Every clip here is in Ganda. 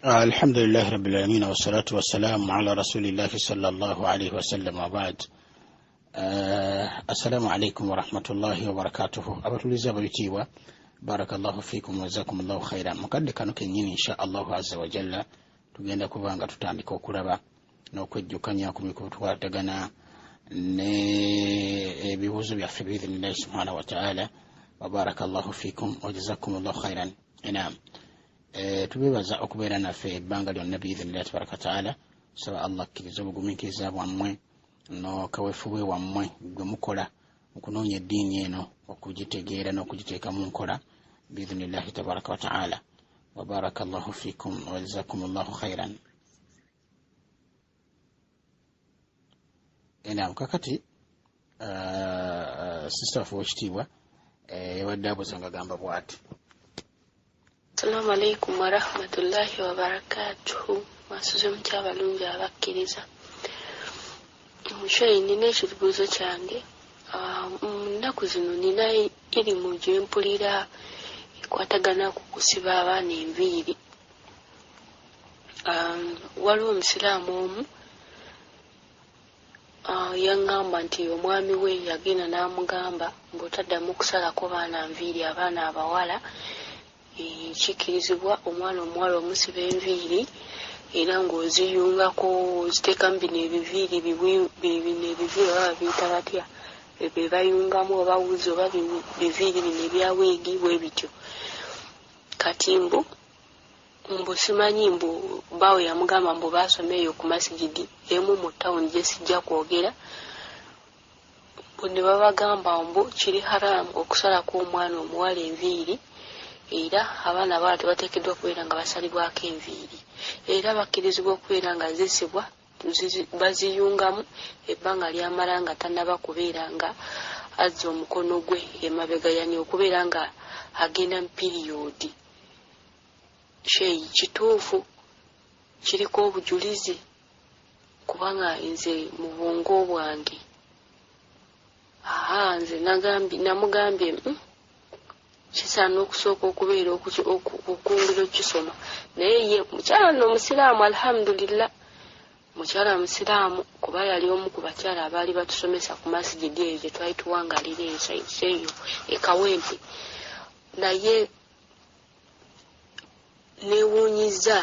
الحمد لله رب العالمين والصلاة والسلام على رسول الله صلى الله عليه وسلم وبعد. السلام عليكم ورحمة الله وبركاته. أبتوليزا بيتيوا بارك الله فيكم وجزاكم الله خيرا. مقد كانوا كنين إن شاء الله عز وجل tugenda kubanga tutandika okulaba n'okwejjukanya ku mikutu atagana ne ebibuuzo byaffe biidhnillahi subhanahu wa ta'ala. wa barakallahu fikum wa jazakumullahu khairan. Naam, tubebaza okubeera naffe ebbanga lyonna biidhnillahi tabaraka wa ta'ala. Saba Allah akkiriza obugumiikiriza bwammwe n'okaweefubwe wammwe gwe mukola okunoonya eddiini eno okugitegeera n'okugiteeka mu nkola biidhnillahi tabaraka wa ta'ala. wa barakallahu fikum wa jazakumullahu khairan. Naam, kakati sister waffe w'ekitiibwa yawadde abuuza nga gamba bw'ati. Assalamu alaikum wa rahmatullahi wa barakatuhu. Mwasuze mutya abalungi abakkiriza. Mushayi nina ekibuuzo kyange. Nnaku zino nina irimu gye mpulira ekwatagana ku kusiba abaana enviiri. Waliwo omusiraamu omu yaŋŋamba nti omwami we yagenda n'amugamba bw'otaddamu okusalako baana nviiri abaana abawala kikkirizibwa omwana omuwala omusiba enviiri era ng'oziyungako oziteekamu bino ebiviiri baba biyita batya be bayungamu oba wuzi oba biviiri bino ebya wiigi bwe bityo. Kati mbu simanyi mbu bawe yamugamba mbu baasoma eyo ku masigidi emu mu ttawuni gye sijja kwogera, ne babagamba mbu kiri haramu okusalako omwana omuwala enviiri era abaana abawala tebateekeddwa okubeera nga basalibwako enviiri era bakkirizibwa okubeera nga zisibwa baziyungamu ebbanga lyamala nga tannaba kubeera nga azza omukono gwe emabega, yani okubeera nga agenda mu piriyodi. Sheyi kituufu kiriko obujulizi kubanga nze mu bwongo bwange nze namugambye kisaana okusooka okubeera okwongera okukisoma, naye ye mukyala n'omusiraamu alhamdulillah, mukyala musiraamu kuba yali omu ku bakyala abaali batusomesa ku masigidi eyo gye twali tuwangalira eyo ekawempe. Naye neewuunyiza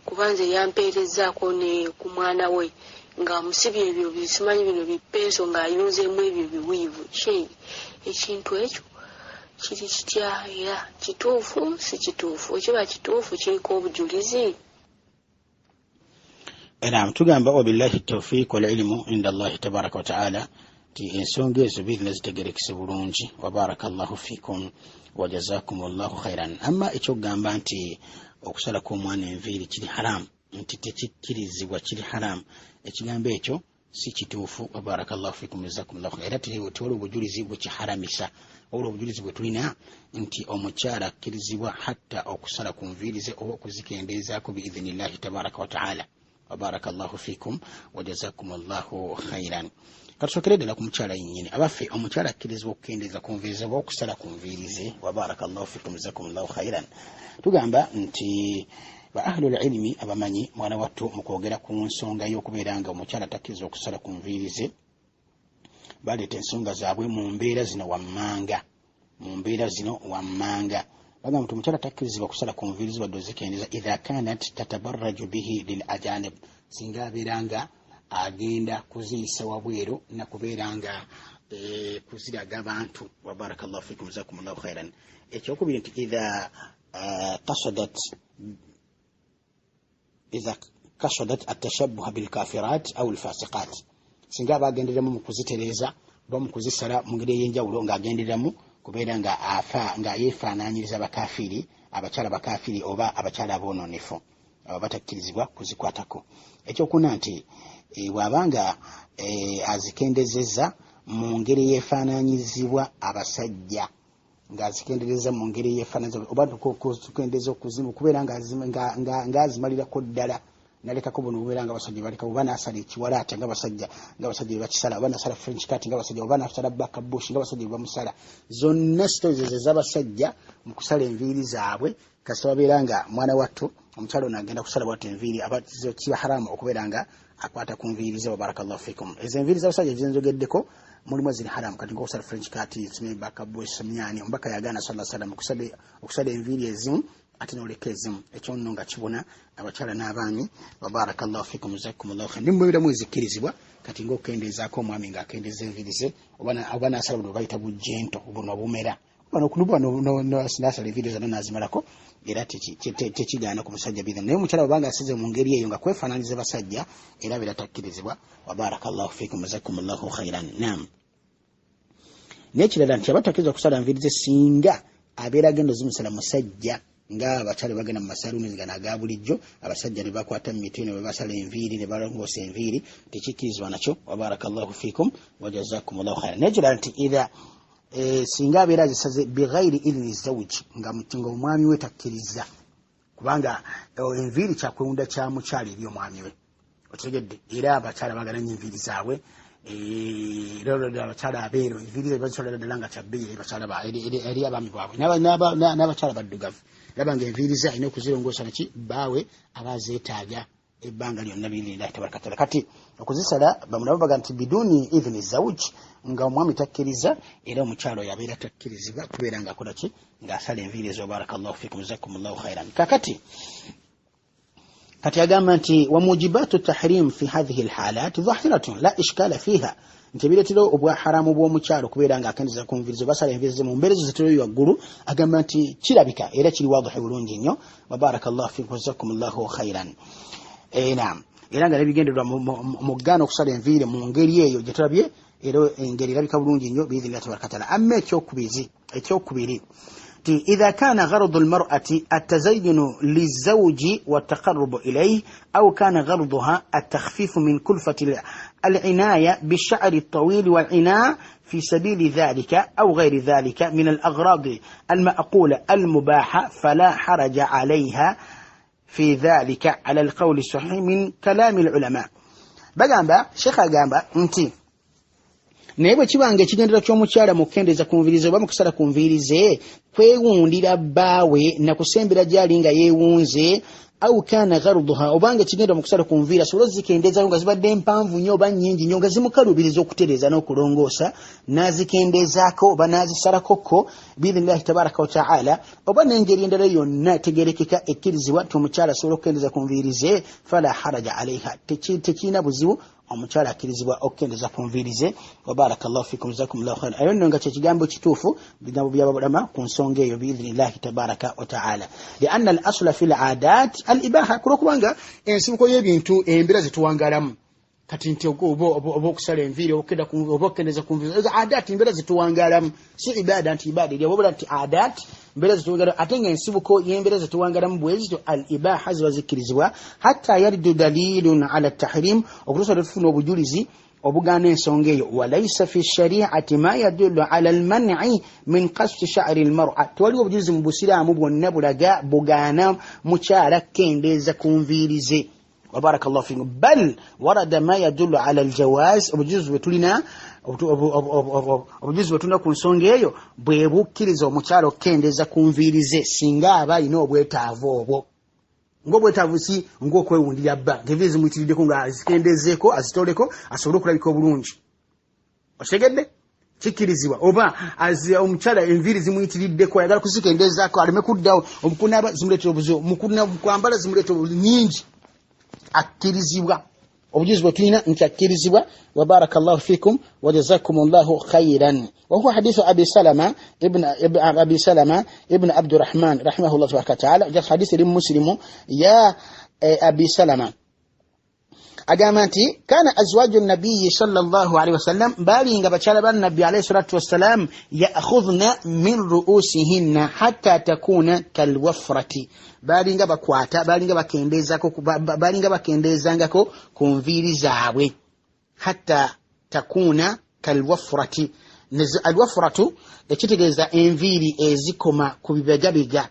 kuba nze yampeerezaako ne ku mwana we ng'amusibye ebyo bisimanyi bino bipeeso ng'ayunzeemu ebyo biwiivu. Sheyi ekintu ekyo kiri kitya era kituufu si kituufu? Ekiba kituufu kiriko obujulizi. Naam, tugamba wabillahi tawfiq wal ilmu inda Allahi tabaraka wa ta'ala ti ensonga ezo birina zitegerekese bulungi. wa barakallahu fikum wa jazakumullahu khairan. Amma ekyokugamba nti okusalako omwana enviiri kiri haramu, nti tekikkirizibwa kiri haramu, ekigambo ekyo si kituufu. wa barakallahu fikum wa jazakumullahu khairan. Era tewali obujulizi bwekiharamisa, wabula obujulizi bwe tulina nti omukyala akkirizibwa hatta okusala ku nviiri ze oba okuzikendeezaako biidhnillahi tabaraka wa ta'ala. wa barakallahu fikum wa jazakumullahu khairan. Katusokere ddala ku mukyala yennyini. Abaffe omukyala akkirizibwa okukendeeza ku nviiri ze oba okusala ku nviiri ze. wa barakallahu fikum wa jazakumullahu khairan. Tugamba nti ba ahlul ilmi abamanyi mwana wattu mu kwogera ku nsonga y'okubeera nga omukyala takkiriza okusala ku nviiri ze baleeta ensonga zaabwe mu mbeera zino wammanga. Bagamba nti omukyala takkirizibwa kusala ku nviiri ze wadde ozikendeeza idha kanat tatabarraju bihi lil ajanib, singa abeera nga agenda kuziyisa wabweru nakubeera nga kuziraga abantu. wa barakallahu fikum jazakumullahu khairan. Ekyokubiri nti idha kasadat atashabbuha bilkafirat au alfasiqat, singa abagendereramu mu kuzitereeza oba mu kuzisala mu ngeri ey'enjawulo ng'agendereramu kubeera nga nga yeefaanaanyiriza bakafiri, abakyala bakafiri oba abakyala aboononefu, abo batakkirizibwa kuzikwatako. Ekyokuna nti bw'abanga azikendezeza mu ngeri yeefaanaanyirizibwa abasajja, ng'azikendereza mu ngeri yeefaanaanyiriza oba kukendeeza okuzimu kubeera ng'azimalirako ddala naleka ko bono uberanga basajja baleka bana asali kiwalata nga basajja bakisala bana sala French cut nga basajja bana sala back bush nga basajja bamusala zonna stories z'abasajja mu kusala enviiri zaabwe kasaba beranga mwana wattu omukyalo nagenda kusala wattu enviiri abazo kiba haramu okuberanga akwata ku nviiri ze. Barakallahu fikum. Ezo enviiri z'abasajja zenzogeddeko mulimu ziri haramu kati ng'okusala French cut tsime back bush samyani ombaka yagana sallallahu alaihi wasallam okusala enviiri ezimu ate n'oleka ezimu ekyo nno nga kibuna abakyala n'abaami. Barakallahu fikum jazakumullahu khairan. Nimubira mwezikkirizibwa kati ng'okendeezaako omwami ng'akendeeza enviiri ze oba n'asala buno bayita bujjento buno bumera nasala enviiri zonna n'azimalako era tekigaana ku musajja bidha naye omukyala bwabanga asize mu ngeri eyo nga kwefaananiza basajja era beera takkirizibwa. Barakallahu fikum jazakumullahu khairan. Naam, n'ekirala nti abatakkiriza kusala enviiri ze singa abeera agenda zimusala musajja nga abakyala bagenda mu masaluuni gano aga bulijjo abasajja ne bakwata mu mitwe ne babasala enviiri ne balongoosa enviiri tekikkirizibwa nakyo. Barakallahu fikum wa jazakumullahu khairan. N'ekirala nti idha singa abeera zisaze bighairi idhni zawji nga omwami we takkiriza kubanga enviiri kyakwewunda kya mukyala eri omwami we otegedde era abakyala bagala nnyo enviiri zaabwe abakyala abeero enviiri bazisala ddala nga kyabbeeyi eri abaami baabwe n'abakyala baddugavu laba nga enviiri ze alina okuzirongoosa naki baawe abazeetaaga ebbanga lyonna birinda tabaraka taala. Kati okuzisala bamulaba baga nti biduni idhni zawji nga omwami takkiriza era omukyalo yabeera takkirizibwa kubeera nga akola ki ng'asala enviiri ezo. Barakallahu fikum jazakumullahu khairan. Kati agamba nti wa mujibatu tahrim fi hadhihi alhalat dhahiratun la ishkala fiha nti bireetera obwa haramu bw'omukyalo kubeera nga akendeeza ku nviiri zo basala enviiri ze mu mbeera ezo zitero waggulu agamba nti kirabika era kiri waadihi bulungi nnyo. Barakallahu fikum jazakumullahu khairan. Naam, era nga nebigendererwa mu ggaana okusala enviiri mu ngeri eyo gye tulabye era engeri erabika bulungi nnyo biidhnillahi tabaraka taala. Amma ekyokubiri ti idha kana ghardu almar'ati at-tazayyunu lizawji wa at-taqarrub ilayhi aw kana gharduha at-takhfif min kulfati al-inaya bish-sha'r at-tawil wal-ina في سبيل ذلك أو غير ذلك من الأغراض المأقولة المباحة فلا حرج عليها في ذلك على القول الصحيح من كلام العلماء. bagamba shekha agamba nti naye bwe kibanga ekigendera ky'omukyala mu kukendeeza ku nviiri ze oba mu kusala ku nviiri ze kwewundira bbaawe na kusembera gy'ali nga yeewunze au kana gharduha obanga kigenda mu kusala ku nviiri asobole zikendeezayo nga zibadde mpanvu nnyo oba nnyingi nnyo nga zimukalubiriza okutereeza n'okulongoosa n'azikendeezaako oba n'azisalakokko biidhnillahi tabaraka wa taala oba n'engeri endala yonna tegerekeka ekkirizibwa nti omukyala asobola okukendeeza ku nviiri ze fala haraja alaiha tekirina buzibu omukyala akkirizibwa okukendeeza ku nviiri ze. Wa barakallahu fikum jazakumullahu khairan. Ayo nno nga kyekigambo kituufu bigambo by'ababulama ku nsonga eyo biidhnillahi tabaraka wa taala lianna al asla fi l aadat al ibaha kulwokubanga ensibuko y'ebintu embeera zituwangalamu kati nti oba okusala enviiri oba okukendeeza ku nviiri aadat embeera zituwangalamu si ibada nti ibada eri wabula nti aadat mbeera zituwangalamu ate nga ensibuko y'embeera zituwangalamu bwe zityo al ibaha ziba zikkirizibwa hatta yaridu dalilun ala tahrim okutuusa tufuna obujulizi obugaana ensonga eyo. Walaysa fi shari'ati ma yadullu ala alman'i min qasdi sha'ri almar'a tewaliwo obujulizi mu busiraamu bwonna bulaga bugaana mukyala kendeeza ku nviiri ze. Wabarakallahu fikum bal warada ma yadullu ala aljawaz obujulizi bwe tulina ku nsonga eyo bwe bukkiriza omukyala okukendeeza ku nviiri ze singa aba alina obwetaavu obwo ng'obwetaavu si ng'okwewundira bba ng'enviiri zimuyitiriddeko nga azikendeezeeko azitoleko asobole okulabika obulungi otegedde kikkirizibwa oba omukyala enviiri zimuyitiriddeko ayagala kuzikendeezaako aleme kuddawo omukunaaba zimuleetera obuzibu mukwambala zimuleetera nyingi akkirizibwa obujulizi bwe tulina nti akkirizibwa. Wa barakallahu fikum wa jazakumullahu khairan. Wa huwa hadithu abi salama ibn abdurrahman rahimahullah tabaraka wa taala ja hadithi muslimu ya abi salama agamba nti kana azwaju nabiyyi sallallahu alaihi wasallam bali nga bakyala ba nabbi alayhi salatu wassalam ya'khudhna min ru'usihinna hatta takuna kalwafrati bali nga bakwata bali nga bakendeezangako ku nviiri zaabwe hatta takuna kalwafrati. Alwafratu ekitegeeza enviiri ezikoma ku bibegabega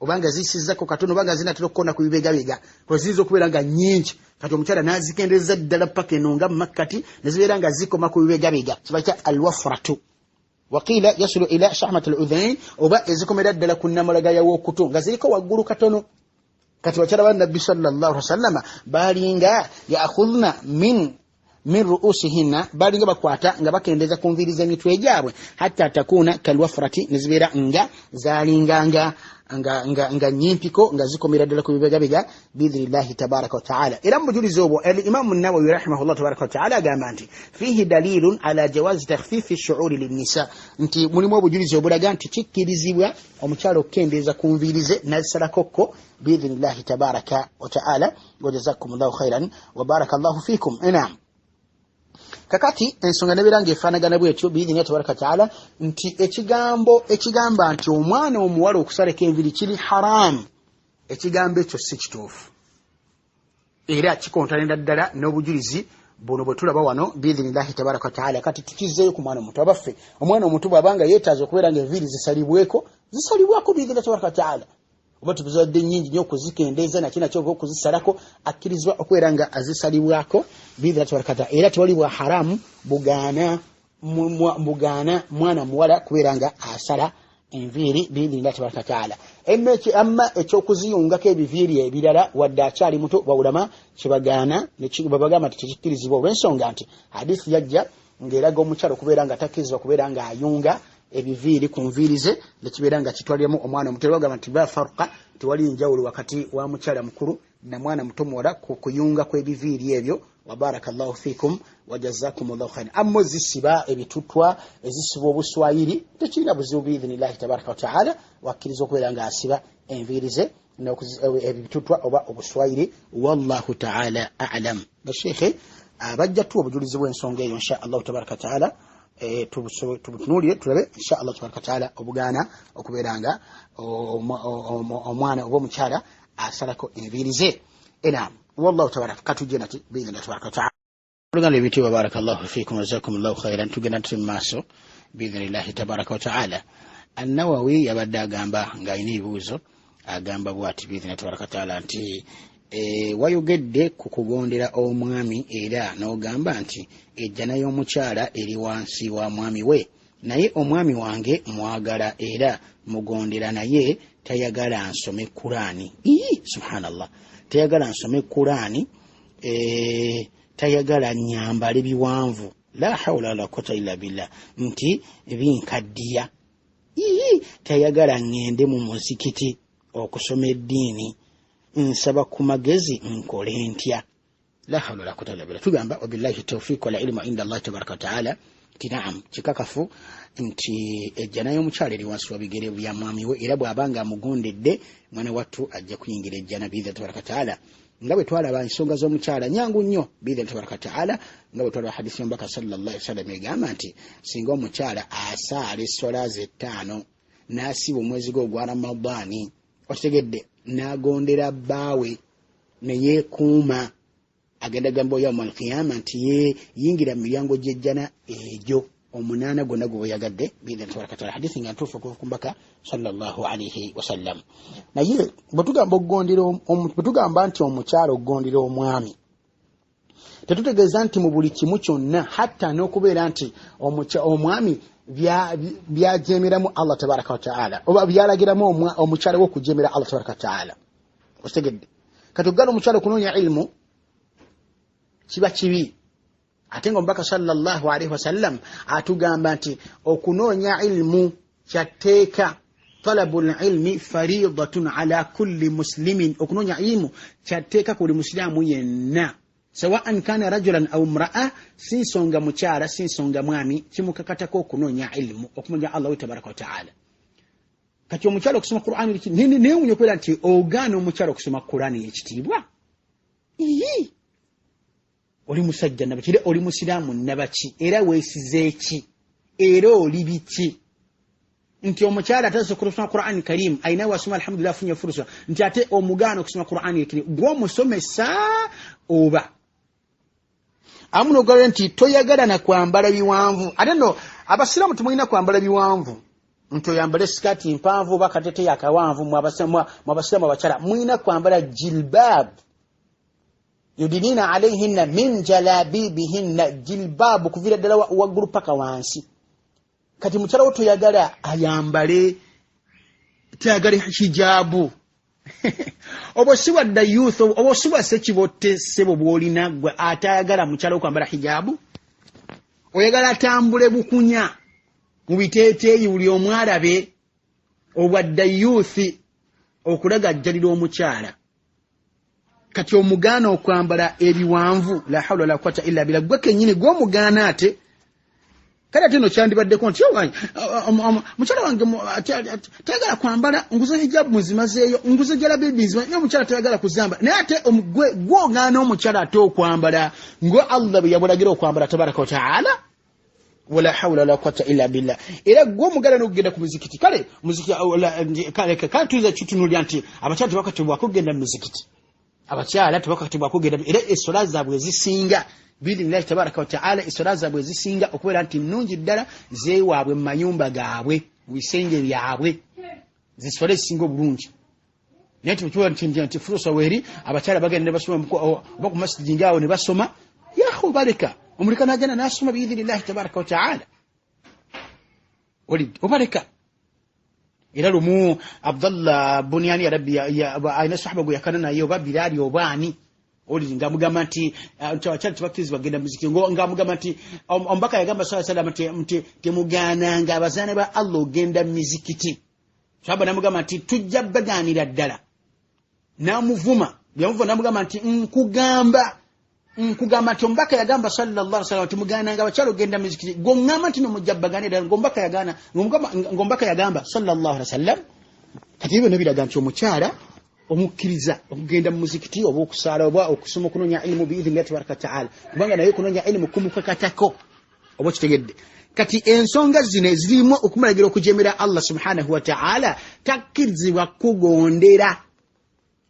obanga zisizako katono obanga zinatera okukona ku bibegabega kuba ziyinza okubeera nga nnyingi kati omukyala n'azikendeeza ddala paka eno nga mumakkati ne zibeera nga zikoma ku bibegabega kiba kya alwafratu waqiila yasulu ila shahmat al-udhain oba ezikomera ddala ku nnamulagaya w'okutu nga ziriko waggulu katono kati bakyala ba nabbi sallallahu alaihi wasallama balinga yaakhudhna min ruusihinna balinga bakwata nga bakendeeza ku nviiri z'emitwe gyabwe hatta takuna kalwafrati ne zibeera nga zalinganga nga nyimpiko nga zikomera ddala ku bibegabega biidhnillahi tabaraka wataala. era mu bujulizi obwo alimamu nawawi rahimahullah tabaraka wataala agamba nti fihi dalilun ala jawazi takhfifi shuuri linnisa nti mulimu obujulizi obulaga nti kikkirizibwa omukyalo okukendeeza ku nviiri ze nazisalakokko biidhnillahi tabaraka wataala wajazakumullahu khairan wa barakallahu fikum. Naam, kakati ensonga nebeera ng'efaanagana bwetyo biidhnillahi tabaraka wataala nti ekigamba nti omwana omuwala okusalako enviri kiri haramu, ekigambo ekyo si kituufu era kikontanira ddala n'obujulizi buno bwe tulaba wano biidhnillahi tabaraka wataala. kati tukizzeeyo ku mwana omuto abaffe, omwana omuto bw'abanga yeetaaza okubeera ng'enviri zisalibwako biidhnillahi tabaraka wataala, oba tubizadde nnyingi nnyo okuzikendeeza nakyo okuzisalako akkirizibwa okubeera nga azisalibwako biidhnillahi tabaraka wataala. era tewali bwa haramu bugaana mwana muwala kubeera nga asala enviiri biidhnillahi tabaraka wataala. amma ekyokuziyungako ebiviiri ebirala wadde akyali muto bawulama kibagaana babagamba nti tekikkirizibwa olw'ensonga nti hadithi yajja ng'eraga omukyala okubeera nga takkirizibwa kubeera nga ayunga ebiviiri ku nviiri ze nekibeera nga kitwaliramu omwana omuto. bagamba nti ba faruqa tewali njawulo wakati wa mukyala mukulu na mwana muto muwala ku kuyunga kw'ebiviiri ebyo. wa barakallahu fikum wa jazakumullahu khairan. ammo zisiba ebitutwa ezisiba obuswayiri tekirina buzibu biidhnillahi tabaraka wataala, wakkiriza okubeera nga asiba enviiri ze ebitutwa oba obuswayiri. wallahu taala a'lam. basheikhe bajja tuwa obujulizi bw'ensonga eyo insha allahu tabaraka wataala tubutunuulire tulabe insha allah tabaraka wataala obugaana okubeera nga omwana oba omukyala asalako enviiri ze. Naam, wallahu tabaraka katujje nati biidhnillahi tabaraka wataala. oluganda ebitiibwa barakallahu fikum jazakumullahu khairan. tugenda tuli mu maaso biidhnillahi tabaraka wataala. An-Nawawi yabadde agamba ng'alina ebibuuzo agamba bw'ati biidhnillahi tabaraka wataala nti wayogedde ku kugondera omwami era n'ogamba nti ejjana y'omukyala eri wansi wa mwami we, naye omwami wange mwagala era mugondera naye tayagala nsome Qur'ani. Subhanallah, tayagala nsome Qur'ani, tayagala nyambale biwanvu, la hawla wala quwwata illa billah, nti binkaddiya, tayagala ngende mu muzikiti okusoma eddiini, nsaba ku magezi nkole ntya. la hawla wala quwwata illa billah. tugamba wabillahi tawfiq wal ilmu inda Allah tabaraka wa taala nti naam, kikakafu nti ejjana y'omukyala eri wansi wa bigere bya mwami we, era bw'abanga amugondedde mwana wattu ajja kuyingira ejjana biidhnillahi tabaraka wa taala. nga bwe twalaba ensonga z'omukyala nyangu nnyo biidhnillahi tabaraka wa taala, nga bwe twalaba hadisi y'omubaka sallallahu alaihi wasallam egamba nti singa omukyala asaala essola ze 5 n'asiba omwezi gwe ogwa Ramadani, okitegedde, n'agondera bbaawe ne yeekuuma, agenda gamba yawma al-qiyama nti yingira mu miryango gy'ejjana egyo 8 gonna gwe yagadde biidhnillahi tabaraka wa taala. hadithi nga ntuufu okuva ku mbaka sallallahu alaihi wasallam. naye bwe tugamba nti omukyala okugondera omwami, tetutegeeza nti mu buli kimu kyonna, hatta n'okubeera nti omwami byajeemeramu Allah tabaraka wa taala oba byalagiramu omukyala we okujeemera Allah tabaraka wa taala. okitegedde, kati ogala omukyala okunoonya ilmu kiba kibi, ate nga omubaka sallallahu alaihi wasallam atugamba nti okunoonya ilmu kyatteeka. talabul ilmi fariidatun ala kulli muslimin, okunoonya ilmu kyatteeka ku buli musiraamu yenna, sawa'an kana rajulan aw imra'a, si nsonga mukyala si nsonga mwami, kimukakatako okunoonya ilmu okumanya Allah tabaraka wa taala. kati omukyala okusoma Qur'ani naye owunya okubeera nti ogaana omukyala okusoma Qur'ani y'ekitiibwa. oli musajja nabaki, oli musiraamu nabaki, era weesize ki, era oli biki, nti omukyala atasobola okusoma Qur'ani Karim ayina wasoma alhamdulillah afunye furusa, nti ate omugaana okusoma Qur'ani Karim gw'omusomesa oba amuno ogala nti toyagala na kwambala biwanvu. ate no abasiraamu temulina kwambala biwanvu, nti oyambale sikati mpanvu oba kateteeyi akawanvu mwabasilamu abakyala mulina kwambala jilbab yudinina alaihinna min jalabibihinna jilbab okuviira ddala waggulu paka wansi kati mukyala wo toyagala ayambale tayagala hijabu obo si wadda youth obo si wa sekibotte sebo bw'olina gwe atayagala mukyala wo kwambala hijabu oyagala atambule bukunya mu biteeteeyi buli omwalabe obwadda youth okulagajjalira omukyala kati omugaana okwambala ebiwanvu la hawla wala quwwata illa billah gwe kennyini gw'omugaana ate kale ate no kyandibaddeko nti mukyala wange tayagala kwambala nguze hijabu muzimazeeyo nguze jalabibi nzimazeeyo omukyala tayagala kuzamba naye ate gw'ogaana omukyala ate okwambala ngo Allah bwe yamulagira okwambala tabaraka wa ta'ala wala hawla wala quwwata illa billah era gw'omugala n'okugenda ku muzikiti kale muziki kale tuiza kitunulya nti abakyala tebakatibwa kugenda mu muzikiti abakyala tebakatibwa kugenda era essola zaabwe zisinga biidhinillahi tabaraka wa ta'ala essola zaabwe zisinga okubeera nti nnungi ddala zeewaabwe mu mayumba gaabwe mu bisenge byabwe zisole zisinga obulungi naye tukiwa nti furusa weeri abakyala bagenda ne basoma oba ku masjidi ngaawo ne basoma yahu baleka omuleka n'agenda n'asoma biidhinillahi tabaraka wa ta'ala obaleka era lumu Abdallah Bunyani ya rabbi ayina sahaba gwe yakana naye oba Bilali obaani oli ngamugamba nti abakyala tebakkirizibwa bagenda muziki ngamugamba nti omubaka yagamba sallallahu alaihi wasallam nti temugaananga abazaana ba Allah ogenda muzikiti sahaba namugamba nti tujja bagaanira ddala namuvuma byamuvuma namugamba nti nkugamba nti omubaka yagamba sallallahu alaihi wasallam temugaananga abakyala ogenda muzikiti gongamba nti nomujja bagaanira ngombaka yagamba sallallahu alaihi wasallam kati ebyo nebiraga nti omukyala omukkiriza okugenda mu muzikiti oba okusaala oba okusoma okunoonya ilimu biidhinillahi tabaraka ta'ala kubanga naye okunoonya ilimu kumukakatako oba kitegedde kati ensonga zino ezirimu okumalagira okujemera Allah subhanahu wa ta'ala takkirizibwa kugondera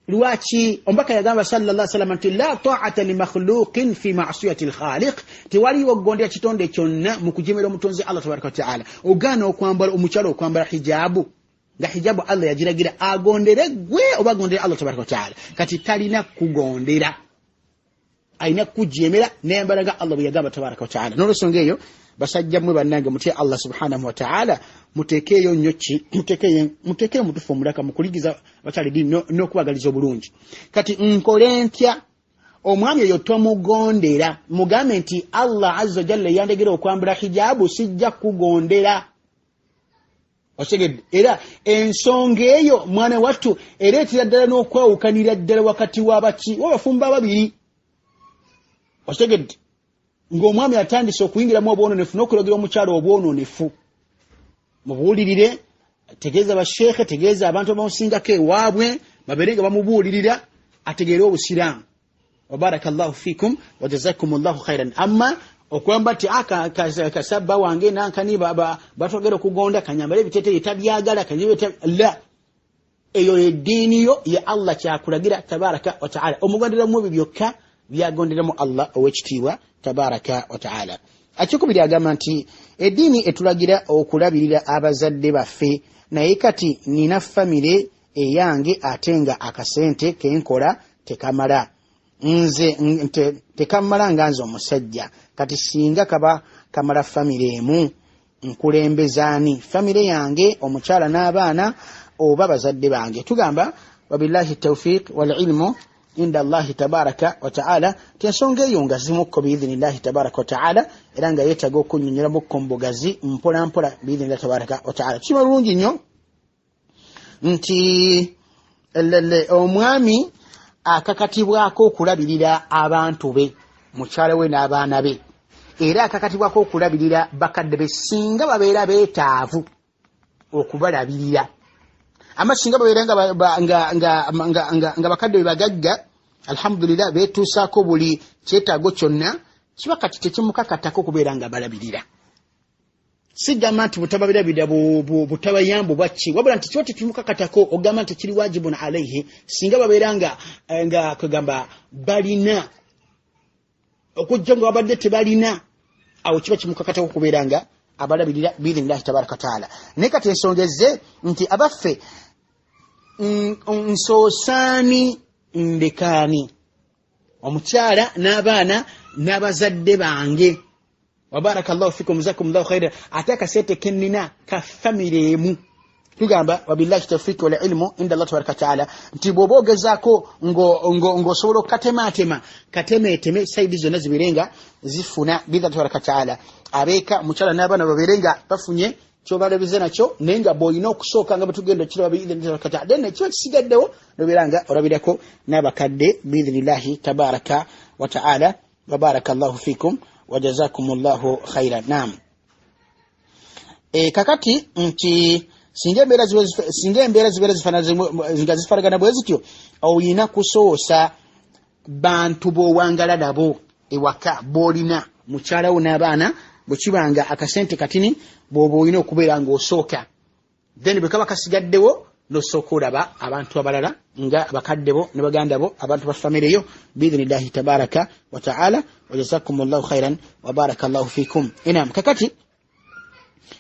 lwaki omubaka yagamba sallallahu alaihi wasallam nti la ta'ata li makhluqin fi ma'siyati al-khaliq tewaliwo okugondera kitonde kyonna mu kujemera omutonzi Allah tabaraka ta'ala ogaana okwambala omukyala okwambala hijabu nga hijabu Allah yagiragira agondere gwe oba agondere Allah tabaraka ta'ala kati talina kugondera aina kujemera nembalaga Allah bwe yagamba tabaraka ta'ala n'olwensonga eyo basajja mmwe bannange mutye Allah subhanahu wa ta'ala mutekeeyo nnyo mutekeeyo mutufu omulaka mukuligiza bakyala eddiini n'okubagaliza obulungi kati nkole ntya omwami oyo tomugondera mugambe nti Allah azza jalla yandegera okwambala hijabu sijja kugondera osegedde era ensonga eyo mwana wattu ereetera ddala n'okwawukanira ddala wakati w'abafumba ababiri osegedde ng'omwami atandise okuyingiramu obwononefu n'okulagira omukyala obwononefu mubuulirire tegeeza basheekhe tegeeza abantu abamusingako ewaabwe babeere nga bamubuulirira ategeere obusiraamu wabarakallahu fikum wajazakumullahu khairan amma okwamba ti kasabba wange nankani batogera okugonda kanyambala ebiteeteeyi tabyagala la eyo eddiini yo ya Allah kyakulagira tabaraka wa ta'ala omugonderamu ebyo byokka byagonderamu Allah ow'ekitiibwa tabaraka wa ta'ala akikubiri agamba nti eddiini etulagira okulabirira abazadde baffe naye kati nina famire eyange ate nga akasente kenkola tekamala tekamala nga nze omusajja kati singa kaba kamala famire emu nkulembezaani famire yange omukyala n'abaana oba bazadde bange tugamba wabillahi tawfiq wal ilmu inda Allahi tabaraka wa ta'ala tiensonga eyo nga zimukko biidhinillahi tabaraka wa ta'ala era nga yeetaga okunnyonnyolako mbugazi mpola mpola biidhinillahi tabaraka wa ta'ala kima bulungi nnyo nti omwami akakatibwako okulabirira abantu be mukyala we n'abaana be era akakatibwako okulabirira bakadde be singa babeera beetaavu okubalabirira amasinga babeera nga bakadde be bagagga alhamdulillah beetuusaako buli kyetaago kyonna kiba kati tekimukakatako okubeera nga balabirira sigamba nti butababirabira butabayambu bwaki wabula nti kiba tekimukakatako ogamba nti kiri wajibun alaihi singa babeera nga kugamba balina okujja nga babadde tebalina awo kiba kimukakatako okubeera nga abalabirira biidhinillahi tabaraka taala. Naye kati ensongezze nti abaffe nsoosaani ndekaani, omukyala n'abaana n'abazadde bange, wabarakallahu fikum jazakumullahu khairan, ate akasente kennina ka famire emu. Tugamba wabillahi tawfiq wal ilmu inda Allah tabaraka taala nti bw'oba ogezaako ng'osobola okukatematema katemeteme saidi zonna ziberenga zifuna biidha tabaraka taala. Abeeka mukyala n'abaana baberenga bafunye kyobalabize nakyo, naye nga bw'olina okusooka nga betugenda okiraba biidha tabaraka taala, then ekyo kisigaddewo nobeeranga olabirako n'abakadde biidhinillahi tabaraka wa taala. Wabarakallahu fikum wa jazakumullahu khairan. Naam, kakati nti singa embeera zibeera zifaragana bwe zityo, oyina kusoosa bantu b'owangala nabo ewaka b'olina mukyalawo n'abaana, bwe kibanga akasente katini bw'oba olina okubeera ng'osooka, then bwe kaba kasigaddewo n'osooka olaba abantu abalala nga bakadde bo ne baganda bo, abantu ba famire yo biidhinillahi tabaraka wa taala. Wa jazakumullahu khairan wa barakallahu fikum. Inaam, kakati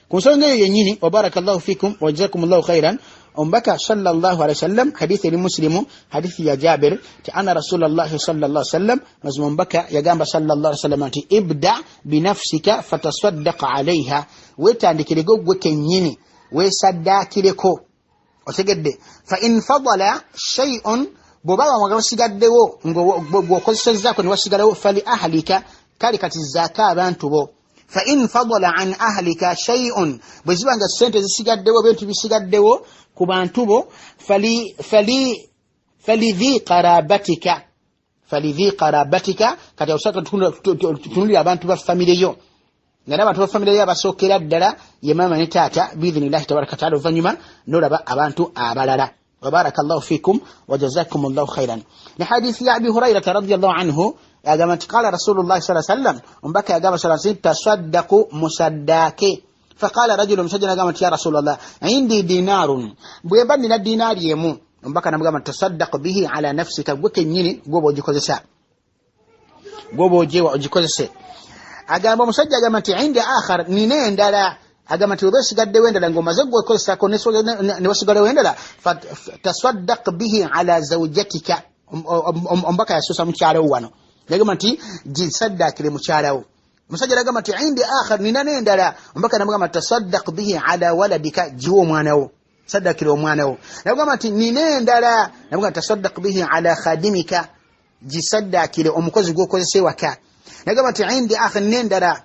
ku nsonga eyo yennyini wa barakallahu fikum wa jazakumullahu khairan, omubaka sallallahu alaihi wasallam hadithi eri Muslimu, hadithi ya Jabir ti anna rasulullahi sallallahu alaihi wasallam, mazima omubaka yagamba sallallahu alaihi wasallam nti ibda binafsika fatasaddaq alaiha, wetandikireko gwe kennyini wesaddakireko. Otegedde, fa in fadala shay'un, bw'oba wasigaddewo ng'okozesezzaako ne wasigalawo, fali ahlika, kale kati zaaka abantu bo. Fa in fadala an ahlika shay'un, bwe ziba nga sente zisigaddewo, bintu bisigaddewo ku bantu bo, falidhi qarabatika, kati osaka tunulira abantu ba famire yo, nga n'abantu ba famire yo abasookera ddala ye maama ne taata biidhinillahi tabaraka taala, oluvannyuma n'olaba abantu abalala. Wabarakallahu fikum wa jazakumullahu khairan. Ne hadithi ya Abi Hurairata radiyallahu anhu agamba nti qala rasulullahi sallallahu alaihi wasallam, ombaka yagamba sallallahu alaihi wasallam, tasaddaqu musaddake. Faqala rajulun, musajja nagamba nti ya Rasulullah indi dinarun, bwemba nina dinaari emu, ombaka namugamba tasaddaq bihi ala nafsika, gwe kennyini gwoba ogikozesa, gwoba ojewa ogikozese. Agamba omusajja agamba nti indi akhar, nina endala. Agamba nti oba esigaddewo endala ng'omaze gwekozesako ne wasigalawo endala, tasaddaq bihi ala zawjatika. Ombaka yasuusa mukyalawo wano, yagamba nti gisaddakire mukyalawo. Omusajja yagamba nti indi akhar, nina n'endala. Ombaka namugamba tasaddaq bihi ala waladika, giwa omwanawo, saddakire omwanawo. Nagamba nti nina endala. Nagamba tasaddaq bihi ala khadimika, gisaddakire omukozi gw'okozesa ewaka. Nagamba nti indi akhar, n'endala.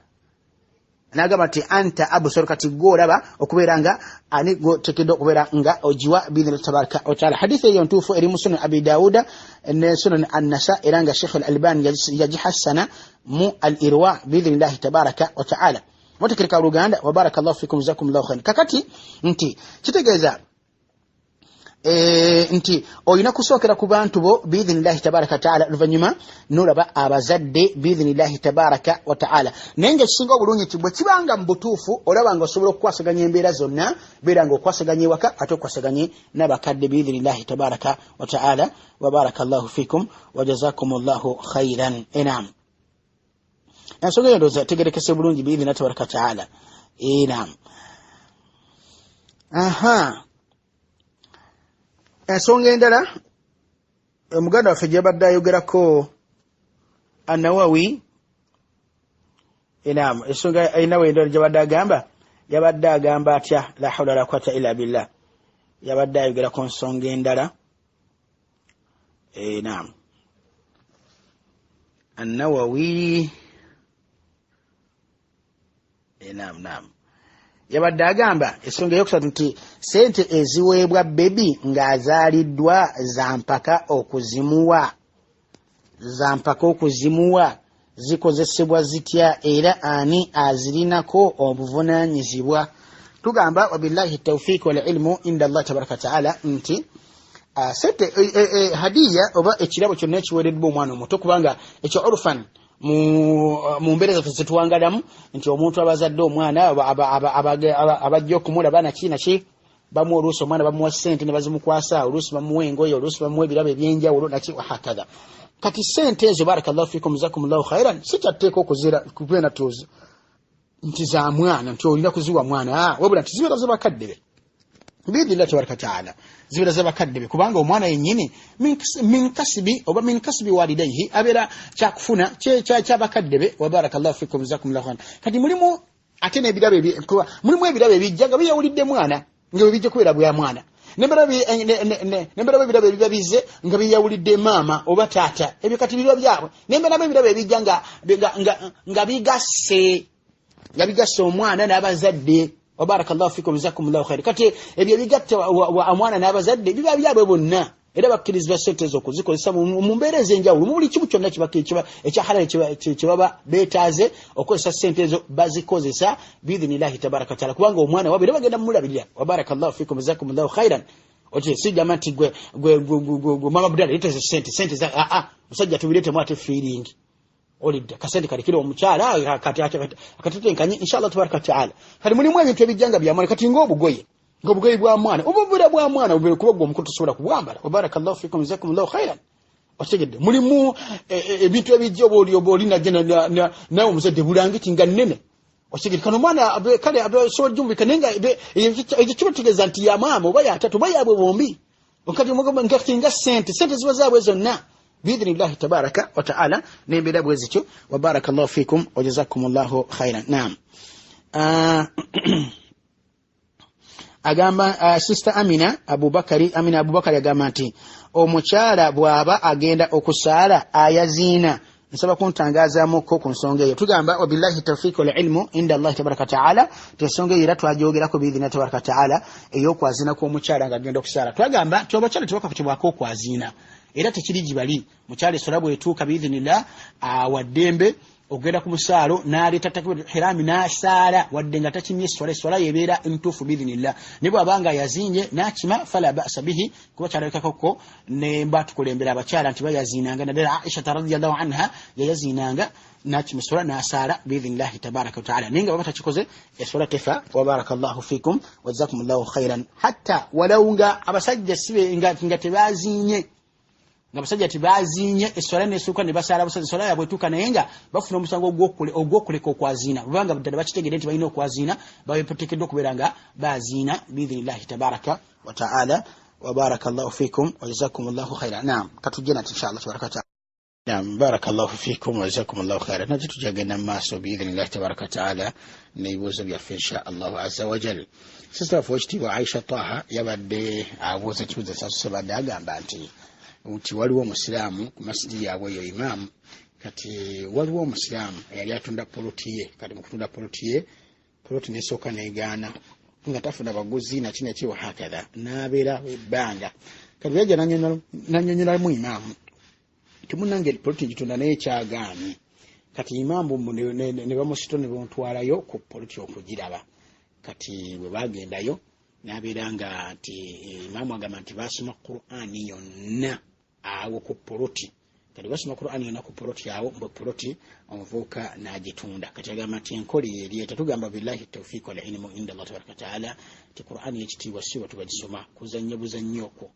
Nagamba nti anta abusor, kati gw'olaba okubeera nga ani gw'oteekeddwa okubeera nga ogiwa biidhinillahi tabaraka wa taala. Hadithi eyo ntuufu eri mu sunan Abi Dawuda ne sunan An-Nasa, era nga Sheikh Al-Albani yagihassana mu al-Irwa biidhinillahi tabaraka wa taala. Mutekereka Oluganda, wa barakallahu fikum jazakumullahu khairan. Kakati nti kitegeeza nti oyina kusookera ku bantu bo biidhinillahi tabaraka taala, oluvannyuma n'olaba abazadde biidhinillahi tabaraka wa taala. Naye ng'ekisinga obulungi nti bwe kibanga mu butuufu olaba nga osobola okukwasaganya embeera zonna, beera nga okwasaganya ewaka ate okwasaganye n'abakadde biidhinillahi tabaraka wa taala. Wa barakallahu fikum wa jazakumullahu khairan. Enaam, ensonga eyo ndowooza tegerekese bulungi biidhinillahi tabaraka wa taala. Enaam, aha, ensonga endala omuganda waffe gyabadde ayogerako An-Nawawi, enaam, ensonga ayinawo endala gyabadde agamba, yabadde agamba atya, la hawla wala quwwata illa billah, yabadde ayogerako nsonga endala. Enaam, An-Nawawi, enaam, yabadde agamba ensonga eyokusatu nti sente eziweebwa bebi ng'azaaliddwa zampaka okuzimuwa zikozesebwa zitya, era ani azirinako obuvunaanyizibwa. Tugamba wabillahi tawfiq wal ilmu inda Allah tabaraka taala nti sente hadiya oba ekirabo kyonna ekiweereddwa omwana omuto, kubanga ekyo orphan mu mbeera zaffe zetuwangalamu nti omuntu abazadde omwana abajja okumulaba naki bamuwa oluusi omwana bamuwa sente ne bazimukwasa, oluusi bamuwa engoye, oluusi bamuwa ebirabo ebyenjawulo naki wahakadha. Kati sente ezo barakallahu fikum jazakumullahu khairan sikyatteeka okubeera tuuzi nti za mwana nti olina kuziwa mwana wabula nti zibeera z'abakadde be biidhnillahi tabaraka wataala zibeera z'abakadde be kubanga omwana yennyini min kasibi walidaihi abeera kyakufuna kyabakadde be wa barakallahu fikum jazakumullahu khairan kati mulimu ate n'ebirabo mulimu ebirabo ebijja nga biyawulidde mwana nga bwe bijja kubeera bwa mwana nemberawo ebirabo ebiba bizze nga biyawulidde maama oba taata ebyo kati biryo byabwe nemberawo ebirabo ebijja nga bigasse omwana n'abazadde wa barakallahu fikum jazakumullahu khairan kati ebyo bigatte omwana n'abazadde biba byabwe bonna era bakkirizibwa sente ez'okuzikozesa mu mbeera ez'enjawulo mu buli kimu kyonna ekya halali kye baba beetaaze okozesa sente ezo bazikozesa biidhnillahi tabaraka wataala kubanga omwana wabwe era bagenda mumulabirira wa barakallahu fikum jazakumullahu khairan oje sigamba nti gwe mama budala yeteze sente za musajja tubireetemu ate feeling olidde kasente kalikira omukyala akatutenkanye inshallah tabaraka wataala kati mulimu ebintu ebijjanga byamwana kati ng'obugoye bwa mwana obubira bwa mwana obubira kuba gwo omukutu tosobola kubwambala wa barakallahu fikum jazakumullahu khairan otegedde mulimu ebintu ebijja obaoli najja nawe omuzadde bulangiti nga nnene otegedde kano omwana kale abasobola jjumvika naye nga ekyo kiba tegeeza nti ya maama oba yatatu oba yabwe bombi okati ngati nga sente ziba zaabwe zonna biidhnillahi tabaraka wataala n'embeera bwe zityo wa barakallahu fikum wa jazakumullahu khairan naam agamba sister Amina Abubakari agamba nti omukyala bw'aba agenda okusaala ayaziina nsaba kuntangazaamuko ku nsonga eyo tugamba wabillahi tawfiq wal ilmu inda Allah tabaraka ta'ala tesonga era twajogerako biidhina tabaraka ta'ala ey'okwazina kw'omukyala nga agenda okusaala twagamba ti abakyala tebakakutibwako okwazina era tekiri gibali mukyala essola bw'etuuka biidhinillah waddembe ogenda ku musaalo n'aleeta takbiratul ihraami n'asaala wadde nga takimye essola yebeera entuufu biidhinillah ne bw'abanga yazinye n'akima fala ba'sa bihi kuba kyalabikakoko ne mba tukulembera abakyala nti bayaziinanga naddala Aisha radhiyallahu anha yayaziinanga n'akima essola n'asaala biidhinillahi tabaraka wa ta'ala naye nga baba takikoze essola tefa wa barakallahu fikum wa jazakumullahu khairan hatta walaw nga abasajja sibe nga tebazinye nga basajja tibazinye essola nesuka ne basala basajja essola yabwe tuka naye nga bafuna omusango ogw'okuleka okwazina kubanga ddala bakitegedde nti balina okwazina babetekeddwa okubeera nga baziina biidhinillahi tabaraka wa ta'ala wa barakallahu fikum wa jazakumullahu khairan naam katujje nati inshallah tabaraka wa ta'ala naam barakallahu fikum wa jazakumullahu khairan nati tujagenda mu maaso biidhinillahi tabaraka wa ta'ala n'ebibuuzo byaffe inshallah azza wa jal sister of ekitiibwa Aisha Taha yabadde abuuza ekibuuzo kyasabadde agamba nti waliwo omusiraamu ku masjidi yaabwe eyo imaamu kati waliwo omusiraamu eyali atunda poloti ye kati mu kutunda poloti ye poloti nesooka negaana nga tafuna baguzi nakinaki wahakadha n'abeera ebbanga kati yajja nanyonyolamu imaamu timunange poloti gitunda naye kyagaanye kati imaamu ne bamusito ne bamutwalayo ku poloti okugiraba kati bwe bagendayo n'abeera nga nti imaamu agamba nti basoma Qur'ani yonna awo ku poloti kati basoma Qur'ani yonna ku poloti awo mbu poloti omuvuuka n'agitunda kati agamba nti enkola yeryeta tugamba billahi tawfiq wal ilmu inda Allah tabaraka ta'ala ti Qur'ani ekitiibwa si watu bagisoma kuzannya buzannyo okwo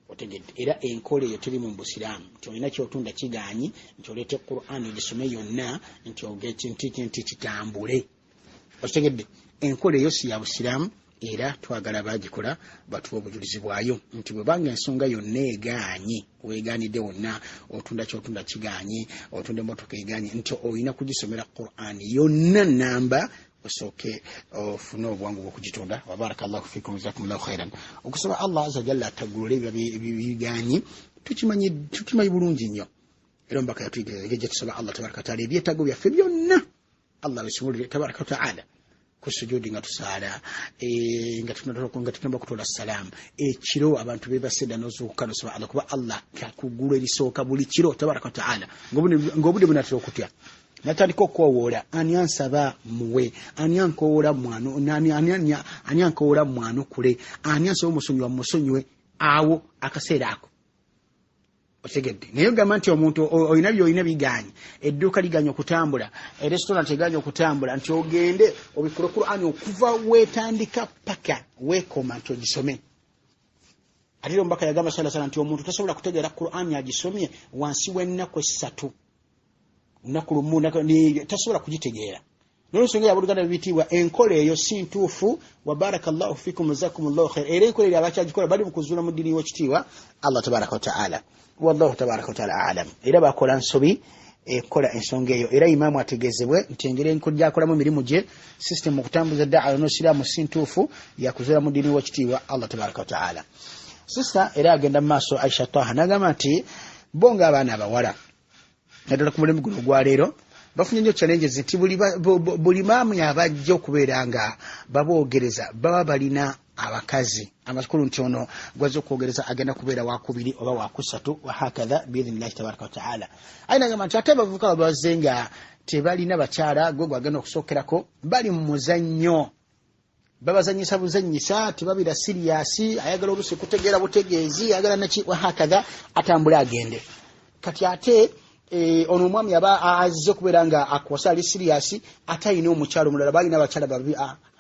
otegedde era enkola eyo teri mu busiraamu nti olina kyotunda kigaanyi nti oleete Qur'ani ogisome yonna nti ogeti nti kitambule otegedde enkola eyo si ya busiraamu era twagala bagikola batuwa obujulizi bwayo nti bwe banga ensonga yonna egaanye weegaanidde wonna otunda kyotunda kigaanye otunda emmotoka egaanye nti olina kugisomera Qur'ani yonna namba osooke ofune obwangu bw'okugitunda wa barakallahu fikum jazakumullahu khairan okusaba Allah azza jalla atagulule ebigaanyi tukimanyi bulungi nnyo era ombaka yatuyigiriza tusaba Allah tabaraka ta'ala ebyetaago byaffe byonna Allah bisumulire tabaraka ta'ala kusujudi nga tusaala nga tunaba kutola salamu ekiro abantu bebaseda nozuuka nosaba Allah kuba Allah kakugulu ebisooka buli kiro tabaraka wa ta'ala ng'obudde bunatera okutya natandika okwowoola ani ansaba muwe ani ankowoola ani ankowoola mwanukule ani ansaba omusonyiwa musonyiwe awo akaseera ako otegedde naye ogamba nti omuntu olina byolina bigaanye edduuka liganye okutambula restaurant eganye okutambula nti ogende obikole Qur'ani okuva weetandika paka weekoma nti ogisome ate ombaka yagamba sallallahu alayhi wasallam nti omuntu tasobola kutegeera Qur'ani agisomye wansi w'ennaku 3 lunaku lumu tasobola kugitegeera n'olwensonga yabooluganda bibitiibwa enkola eyo si ntuufu wa barakallahu fikum jazakumullahu khair era enkola eyo abakyagikola bali mu kuzuula mu ddiini w'ekitiibwa Allah tabaraka wa ta'ala wallahu tabaraka wa ta'ala a'lam era bakola nsobi ekola ensonga eyo era imaamu ategeezebwe nti engeri enkola gyakolamu emirimu gye system okutambuza da'wa n'osiraamu si ntuufu yakuzuula mu ddiini w'ekitiibwa Allah tabaraka wa ta'ala. Sister era agenda mu maaso Aisha Taha n'agamba nti bo ng'abaana abawala naddala ku mulimu guno ogwa leero bafunye nnyo challenges nti buli maamu yabajja okubeera nga baboogereza baba balina abakazi amakulu nti ono gwaza okwogereza agenda kubeera wakubiri oba wakusatu wahakadha biidhnillahi tabaraka wa ta'ala. Ayina agamba nti ate abavubuka babazze nga tebalina bakyala gwe gwagenda okusookerako bali mu muzannyo babazanyisa buzanyisa tebabira siriyasi ayagala olusi kutegeera butegeezi ayagala naki wahakadha atambule agende kati ate ono omwami yaba azze okubeera nga akwasa ali siriyasi ate ayina omukyalo omulala balina abakyala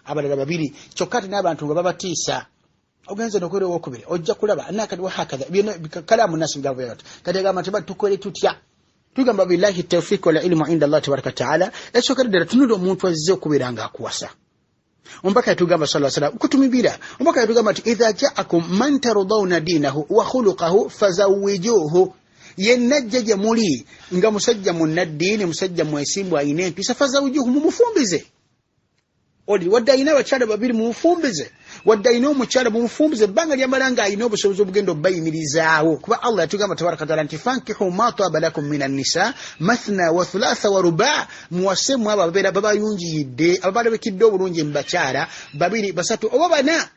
abalala babiri kyokka ate n'abantu nga babatiisa ogenze nokwera owokubiri ojja kulaba nakati wahakadha kalamu nasi bigava kati agamba nti batukole tutya tugamba billahi tawfiq wal ilmu inda Allah tabaraka wa ta'ala ekyokera ddala tunula omuntu azze okubeera nga akuwasa ombaka yatugamba sallallahu alaihi wasallam kutumibira ombaka yatugamba nti idha ja'akum man tardawna dinahu wa khuluquhu fazawwijuhu yenajja gye muli nga musajja munnaddiini musajja mwesimbu ayina empisa fazawwijuhu mumufumbize oli wadde ayina abakyala babiri mumufumbize wadde ayina omukyala mumufumbize ebbanga lyamala nga ayina obusobozi obugenda obbayimirizaawo kuba Allah yatugamba tabaraka taala nti fankihu ma taba lakum min annisa mathna wa thulatha wa ruba muwasemu abo ababeera babayungiyidde ababalabikidde obulungi mu bakyala babiri basatu oba bana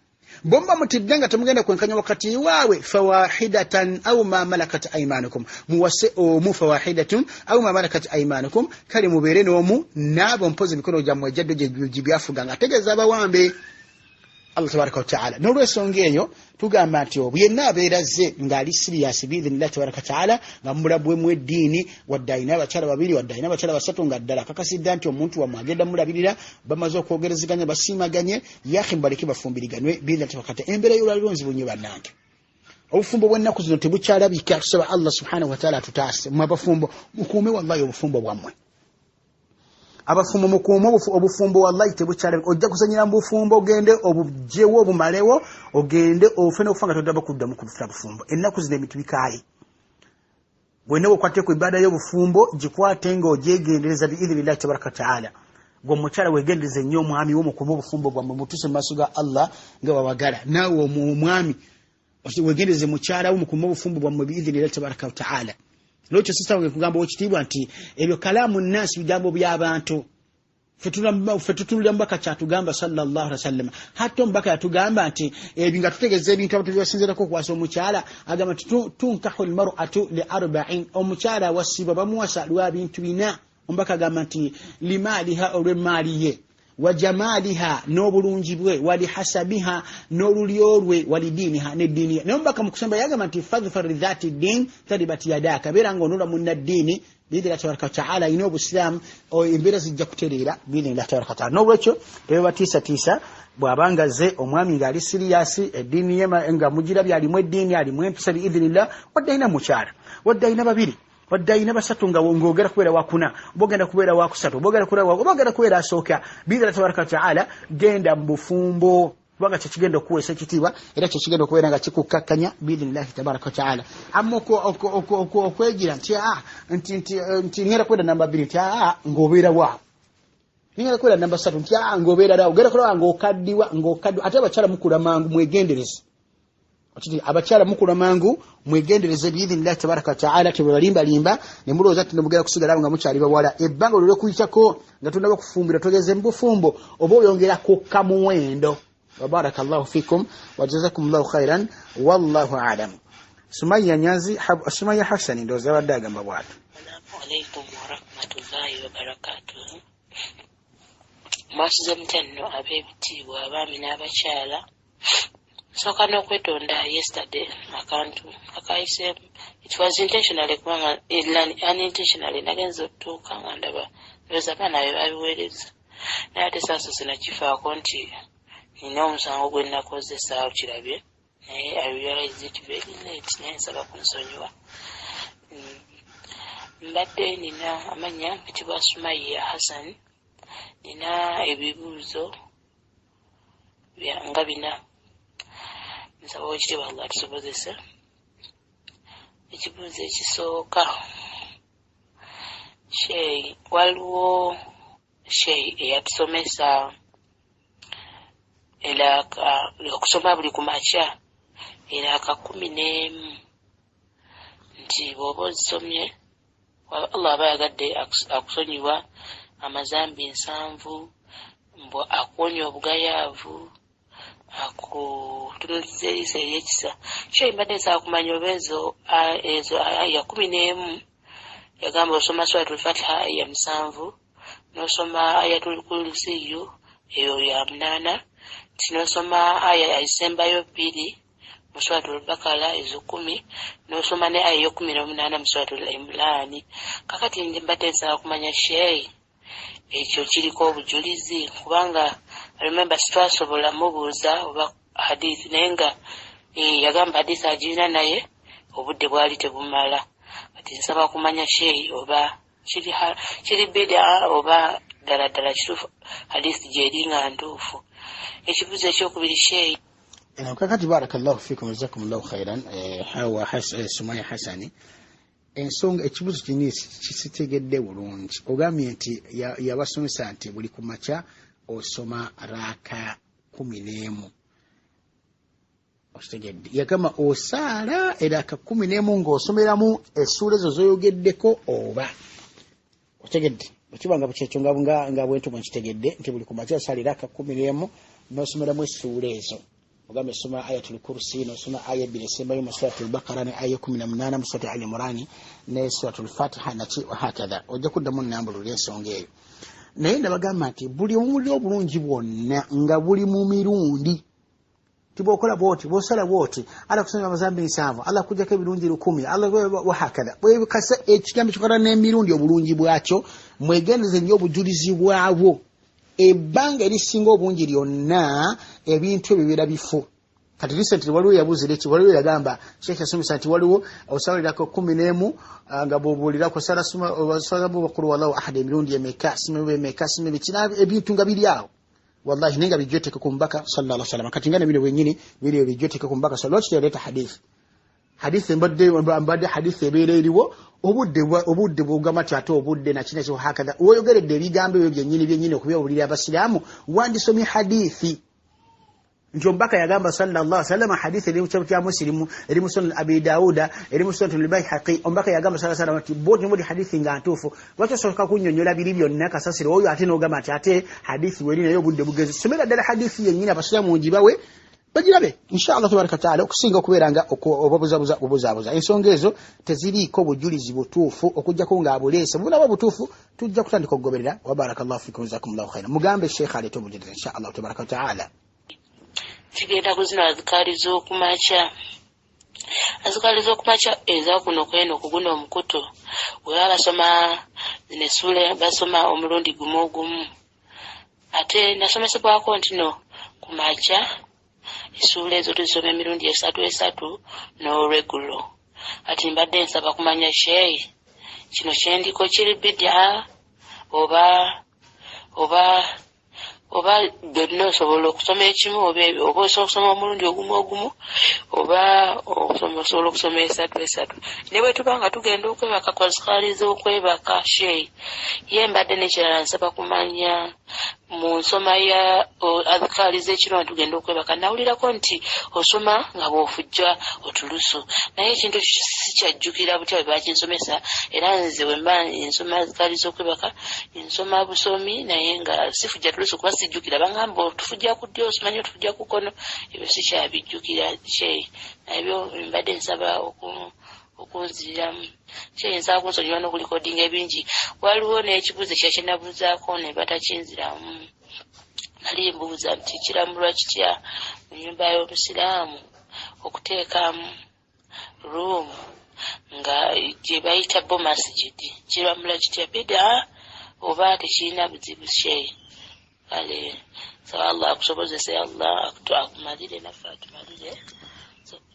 bomba mutidde nga temugenda kwenkanya wakati waabwe fawahidatan au ma malakat aymanukum muwase omu fawahidatun au ma malakat aymanukum kale mubeere n'omu n'abo mpozi emikono gyammwe ejjaddo gye byafuga nga ategeeza abawambe Allah tabaraka wa ta'ala. N'olwensonga eyo tugamba nti obu yenna abeera azze ng'ali siriyasi biidhnillahi tabaraka wa ta'ala nga mulabbwemu eddiini wadde ayina abakyala babiri wadde ayina abakyala basatu nga ddala akakasidde nti omuntu wammwe agenda mulabirira bamaze okwogerezeganya basiimaganye yaakhi mbaleke bafumbiriganwe biidhnillahi tabaraka wa ta'ala. Embeera y'olwaliro nzibu nnyo bannange obufumbo bw'ennaku zino tebukyalabika tusaba Allah subhanahu wa ta'ala atutaase mu abafumbo mukuume wallahi obufumbo bwammwe abafumbo mukuume obufumbo wallahi tebukyalabika ojja kusanyira mu bufumbo ogende obugyewo obumalewo ogende ofune okufa nga todaba kuddamu kubufuna bufumbo ennaku zino emitu bikaaye bwenna okwate ku ibada y'obufumbo gikwate nga ogyegendereza biidhnillahi tabaraka wa ta'ala gwe omukyala wegendereza ennyo omwami wo mukuume obufumbo bwammwe mutuse mu maaso ga Allah nga wawagala naawe omwami wegendereze mukyala wo mukuume obufumbo bwammwe biidhnillahi tabaraka wa ta'ala. Lwekyo sista wange kugamba ekitiibwa nti ebyo kalaamu nnasi bigambo by'abantu ffe tutunulira mubaka kyatugamba sallallahu alaihi wasallam hatta omubaka yatugamba nti ebyo nga tutegeeza ebintu abantu byebasinzirako okuwasa omukyala agamba nti tunkahu almar'atu li arba'in omukyala awasibwa bamuwasa lwa bintu bina omubaka agamba nti limaaliha olw'emaali ye wa jamaliha n'obulungi bwe wali hasabiha n'olulyo lwe wali diiniha n'eddiini ye naye omubaka mu kusomba yagamba nti fadhfar dhati ddin taribat yadaka beera ng'onoola munnaddiini biidhnillahi tabaraka wa ta'ala ayina obusiraamu embeera zijja kutereera biidhnillahi tabaraka wa ta'ala. N'olwekyo tebebatiisatiisa bw'abanga azze omwami ng'ali siriyasi eddiini ye nga mugirabye alimu eddiini alimu empisa biidhnillah wadde ayina mukyala wadde ayina babiri wadde ayina basatu nga ng'ogera kubeera wakuna oba ogenda kubeera wakusatu oba ogenda kubeera asooka biidhnillahi tabaraka wa ta'ala genda mu bufumbo kubanga kyekigenda okuweesa ekitiibwa era kyekigenda okubeera nga kikukkakkanya biidhnillahi tabaraka wa ta'ala. Amma okwegira nti ngenda kubeera namba 2 nti ng'obeera waawo ngenda kubeera namba 3 nti ng'obeera ddawo ogenda kulaba ng'okaddiwa ate abakyala mukula mangu mwegendereze abakyala mukula mangu mwegendereze biidhnillahi tabaraka wa ta'ala tebalimbalimba ne mulowooza ati nemugenda kusigala nga mukyali bawala ebbanga olwo lyokuyitako nga tunaba kufumbira togeze mu bufumbo oba oyongerako kamuwendo. Wabarakallahu fikum wa jazakumullahu khairan wallahu a'lam. Sumaya Hassan ndoza wadde agamba bw'atyo. Assalamu alaykum wa rahmatullahi wa barakatuh. Mwasize mtenno ab'ebitiibwa abaami n'abakyala soka n'okwetonda yesterday akantu akayise it was intentionally kubanga unintentionally nagenza okutuuka nga ndaba ndowooza abaana be babiweereza naye ate saaso sinakifaako nti nina omusango gwe nnakozesa kirabye naye I realize it very late naye nsaba kunsonyiwa. Mbadde nina amanya mpitibwa Sumaya Hassan nina ebibuuzo nga bina nsaba ekitiibwa Allah tusobozese. Ekibuuzo ekisooka, waliwo sheyi eyatusomesa era okusoma buli ku makya era 11 nti bw'oba ozisomye Allah aba yagadde akusonyiwa amazambi 7, mbu akuwonya obugayaavu, akutunuliza eriiso ery'ekisa. Kyo mbadde nsaba kumanya oba ezo aya 11 yagamba osoma suratul Fatiha aya 7, n'osoma ayatul kursiyu eyo ya 8, tinosoma aya esembayo 2 mu suratul Bakara ezo 10, n'osoma ne aya 18 mu suratul Imran. Kakati mbadde nsaba kumanya sheyi ekyo kiriko obujulizi, kubanga remember sitwasobola mubuuza oba hadithi naye nga yagamba hadithi agirina naye obudde bwali tebumala. Kati nsaba kumanya sheyi oba kiri bid'a oba ddala kituufu hadithi gyeri nga ntuufu. Ekibuuzo ekyokubiri sheyi. Kakati barakallahu fikum jazakumullahu khairan. Hawa Sumaya Hasani, ensonga ekibuuzo kino kisitegedde bulungi. Ogambye nti yabasomesa nti buli ku makya osoma raka 11. Okitegedde yagamba osaala eraka 11 ng'osomeramu essuula ezo zoyogeddeko oba okitegedde. Okibanga bukyekyo nga bwentu mwekitegedde nti buli ku makya osaala eraka 11 n'osomeramu essuula ezo. Ogambye soma ayatul kursi, n'osoma aya 2 esembayo mu suratul Bakara, ne aya 18 mu suratul Imran, ne suratul Fatiha naki hakadha. Ojja kuddamu nnambulula ensonga eyo. Naye nabagamba nti buli omuli obulungi bwonna nga buli mu mirundi. Tibwokola bwoti, bwosala bwoti, Allah kusonyiwa amazambi 7, Allah kujjako ebirungi 10, Allah wahakadha. Bwebikasa ekigambo kikola n'emirundi obulungi bwakyo, mwegendeze nnyo obujulizi bwabwo. Ebbanga erisinga obungi lyonna ebintu ebibeera bifu. Kati recently waliwo yabuuzira eki, waliwo yagamba Sheikh yasomesa nti waliwo osalirako 11 nga bw'obuulirako osala bakulu wallahu ahad emirundi emeka, simu bikina ebintu nga biri awo. Wallahi nenga bijjoteka ku mbaka sallallahu alaihi wasallam. Kati ngana bino bwenyini biri bijjoteka ku mbaka sallallahu alaihi wasallam. Hadithi mbadde hadithi ebeera eriwo obudde bw'ogamati ate obudde nakina kyo hakadha. Woyogeredde ebigambo ebyo byennyini okubyawulira abasiraamu wandisomye hadithi. Nti ombaka yagamba sallallahu alaihi wasallam hadithi eri mu kitabu kya Muslim, eri mu Sunan Abi Dawuda, eri mu Sunan al-Bayhaqi. Ombaka yagamba sallallahu alaihi wasallam ati bodi muri hadithi nga ntuufu. Lwaki osoboka kunnyonnyola biri byonna kasasiro oyo ate n'ogamba ati ate hadithi weri nayo obudde bugezi. Somera ddala hadithi yennyini abasiraamu ngibawe bagirabe inshallah tabaraka taala okusinga okubeeranga obuzaabuza. Ensonga ezo teziriiko bujulizi butuufu okujjako nga abuleese. Bunaba butuufu tujja kutandika okugoberera. Wa barakallahu fikum jazakumullahu khairan. Mugambe Sheikh aleeta obujulizi inshallah tabaraka taala. Tugenda kuzina azikali z'okumakya. Azikali z'okumakya eza kuno kweno okuguna omukutu. Bwe basoma zino essuula basoma omulundi gumu. Ate nasomesebwako ntino ku makya essuula ezo tuzisoma emirundi 3 n'olwegulo. Ati mbadde nsaba kumanya sheyi kino kyendiko kiri bid'a oba byonna osobola okusoma ekimu oba osobola omulundi ogumu oba osobola okusoma 3. Ne bwe tuba nga tugenda okwebaka kwa zikali z'okwebaka sheyi ye mbadde nekirala nsaba kumanya mu nsoma ya azikali z'ekiro tugenda okwebaka nawulirako nti osoma nga bw'ofujja otulusu. Naye ekintu sikyajjukira butya bwe bakinsomesa era nze bwe mba nsoma azikali z'okwebaka nsoma busomi naye nga sifujja tulusu kuba sijjukira. Bangamba tufujja ku ddyo osimanye tufujja ku kkono, ebyo sikyabijjukira sheyi. Nabyo mbadde nsaba okunziramu. Sheyi nsaba kunsonyiwa n'okulikodinga ebingi. Waliwo n'ekibuuzo kyakinabuuzaako ne batakinziramu. Nali mbuuza nti kirambulwa kitya mu nnyumba y'Obusiraamu okuteekamu ruumu nga gye bayita bo masjidi. Kirambulwa kitya bid'a oba tekirina buzibu sheyi? Kale nsaba Allah akusobozese, Allah akumalire naffe atumalire.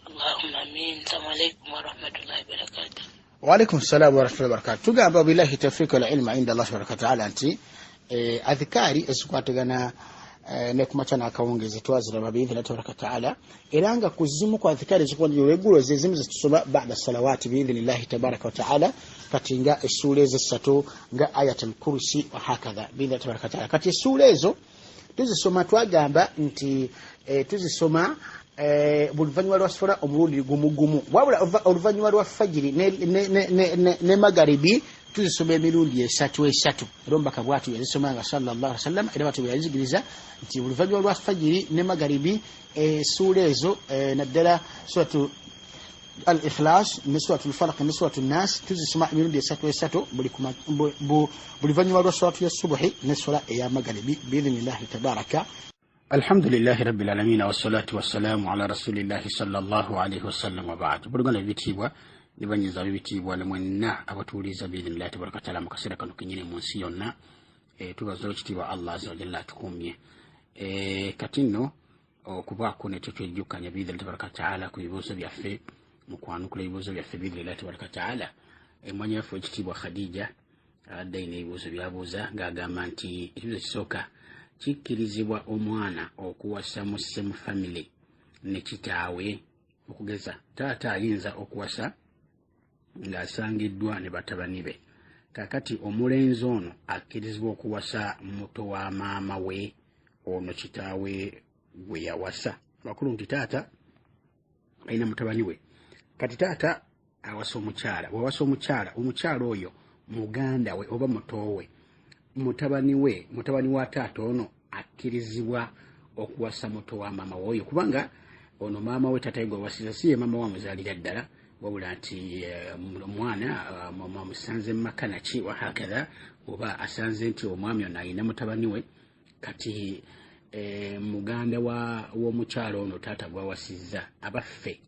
Allahumma amin. Assalamu alaikum wa rahmatullahi wa barakatuh. Wa alaikum assalam wa rahmatullahi wa barakatuh. Tugamba billahi tawfiq wal ilma inda Allah subhanahu wa ta'ala nti adhikari ezikwatagana ne kumachana akawongezi twaziraba biidhni tabaraka taala era nga kuzimu kwa adhikari zikwandiro regulo zezimu zitusoma baada salawati biidhnillahi tabaraka wa taala kati nga essula ez'essatu nga ayatul kursi wa hakadha biidhni tabaraka taala. Kati essula ezo tuzisoma twagamba nti tuzisoma buluvanyuma lwa sala omulundi gumugumu wabula oluvanyuma lwa fajiri ne magaribi tuzisoma emirundi esatu rombaka bwatu yazisomanga sallallahu alaihi wasallam era batu yazigiriza nti buluvanyuma lwa fajiri ne magaribi sura ezo naddala suratu al-ikhlas ne suratu al-falaq ne suratu an-nas tuzisoma emirundi esatu buluvanyuma lwa salatu ya subuhi ne sura ya magaribi biidhnillahi tabaraka. Alhamdulillahi rabbil alamin wassalatu wassalamu ala rasulillahi sallallahu alaihi wasallam wa ba'd. Bulugana bitibwa nibanyiza bibitibwa ne mwenna abatuliza biidhnillahi tabaraka taala mukasira kano kinyine munsi yonna tubazo kitibwa Allah azza wa jalla tukumye katino okubako ne tutujukanya biidhnillahi tabaraka taala ku bibuzo byaffe mukwanukula bibuzo byaffe biidhnillahi tabaraka taala mwenyefu kitibwa Khadija adaine bibuzo byabuza ngagamba nti ekibuzo kisoka kikirizibwa omwana okuwasa mu same family ne kitaawe okugeza taata ayinza okuwasa ng'asangiddwa ne batabani be kakati omulenzi ono akkirizibwa okuwasa muto wa maama we ono kitaawe gwe yawasa bakulu nti taata alina mutabani we kati taata awasa omukyala wawasa omukyala oyo muganda we oba mutowe mutabani wa taata ono akkirizibwa okuwasa muto wa maama we kubanga ono maama we taata gwe wasiza siye maama wa muzaalira ddala wabula nti omwana musanze makana ki wa hakadha oba asanze nti omwami ono ayina mutabani we kati muganda w'omukyalo ono taata gwawasizza abaffe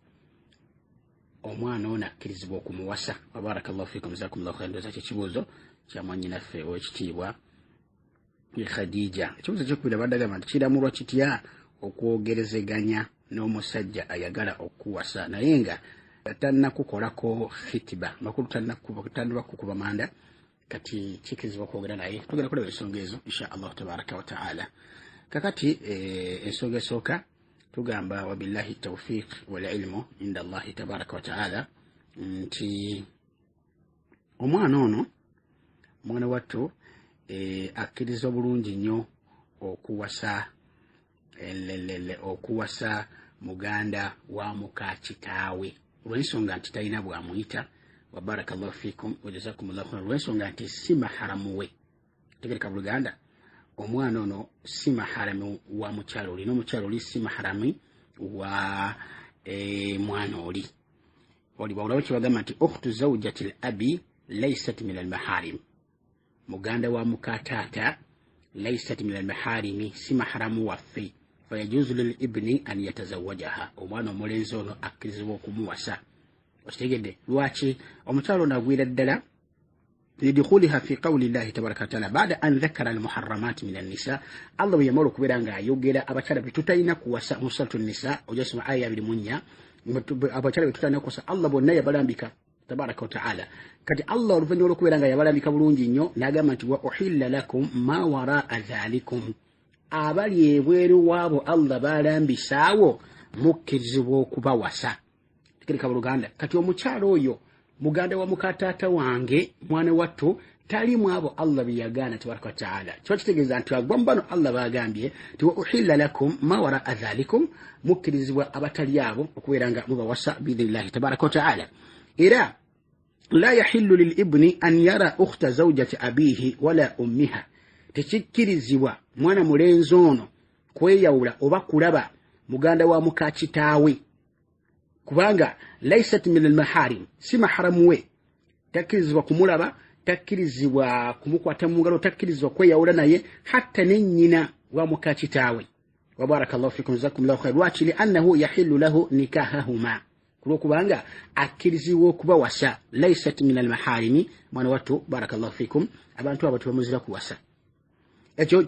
omwana ono akkirizibwa okumuwasa. Barakallahu fikum jazakumullahu khairan. Ndoza kibuuzo kya mwannyinaffe ow'ekitiibwa Khadija. Ekibuuzo kyokubira baddaga nti kiramulwa kitya okwogerezeganya n'omusajja ayagala okuwasa naye nga tannakukolako khitiba makulu tannaba kukuba manda kati kikirizibwa kwogera naye tugenda kulaba ensonga ezo insha Allah tabaraka wa taala. Kakati ensonga esooka tugamba wabillahi tawfiq wal ilmu inda Allah tabaraka wa taala nti omwana ono mwana wattu akkiriza bulungi nnyo okuwasa muganda wa muka kitaawe olw'ensonga nti talina bw'amuyita wa barakallahu fikum wa jazakumullahu khairan olw'ensonga nti si maharamu we tegereka buluganda omwana ono si maharamu wa mukyalo oli n'omukyalo oli si maharami wa mwana oli bawulawo kyebagamba nti ukhtu zawjati al-abi laysat min al-maharim muganda wa muka taata laysat min al-maharimi si maharamu waffe fayajuzu lil ibni an yatazawajaha omwana omulenzi ono akkirizibwa okumuwasa okitegedde lwaki omukyalo ono agwira ddala lidukhuliha fi qawli llahi tabaraka wataala baada an dhakara almuharramat min annisa Allah bwe yamala okubeera ng'ayogera abakyala be tutalina kuwasa mu suratu nisa ojasoma aya 24 abakyala be tutalina kuwasa Allah bonna yabalambika tabaraka wataala kati Allah oluvannyuma lw'okubeera nga yabalambika bulungi nnyo n'agamba nti wa uhilla lakum ma waraa dhalikum abali ebweru waabo Allah balambisaawo mukkirizibwa okubawasa tegereka buluganda kati omukyalo oyo muganda wa mukataata wange mwana wattu tali mwabo Allah biyagana tabaraka wa taala kiba kitegeeza nti agwambano Allah bagambye ti wa uhilla lakum ma waraa dhalikum mukkirizibwa abatali abo okubeera nga mubawasa biidhnillahi tabaraka wa taala. Era la yahillu lil ibni an yara ukhta zawjati abihi wala ummiha tekikkirizibwa mwana mulenzi ono kweyawula oba kulaba muganda wa muka kitaawe kubanga laysat min al-maharim si maharamu we takkirizibwa kumulaba takkirizibwa kumukwata mu ngalo takkirizibwa kweyawula naye hatta n'ennyina wa muka kitaawe wa barakallahu fikum jazakumullahu khair lwaki li annahu yahillu lahu nikahahuma kulokubanga akkirizibwa okubawasa laysat min al-maharimi mwana wattu barakallahu fikum abantu abo tebamuzira kuwasa ekyo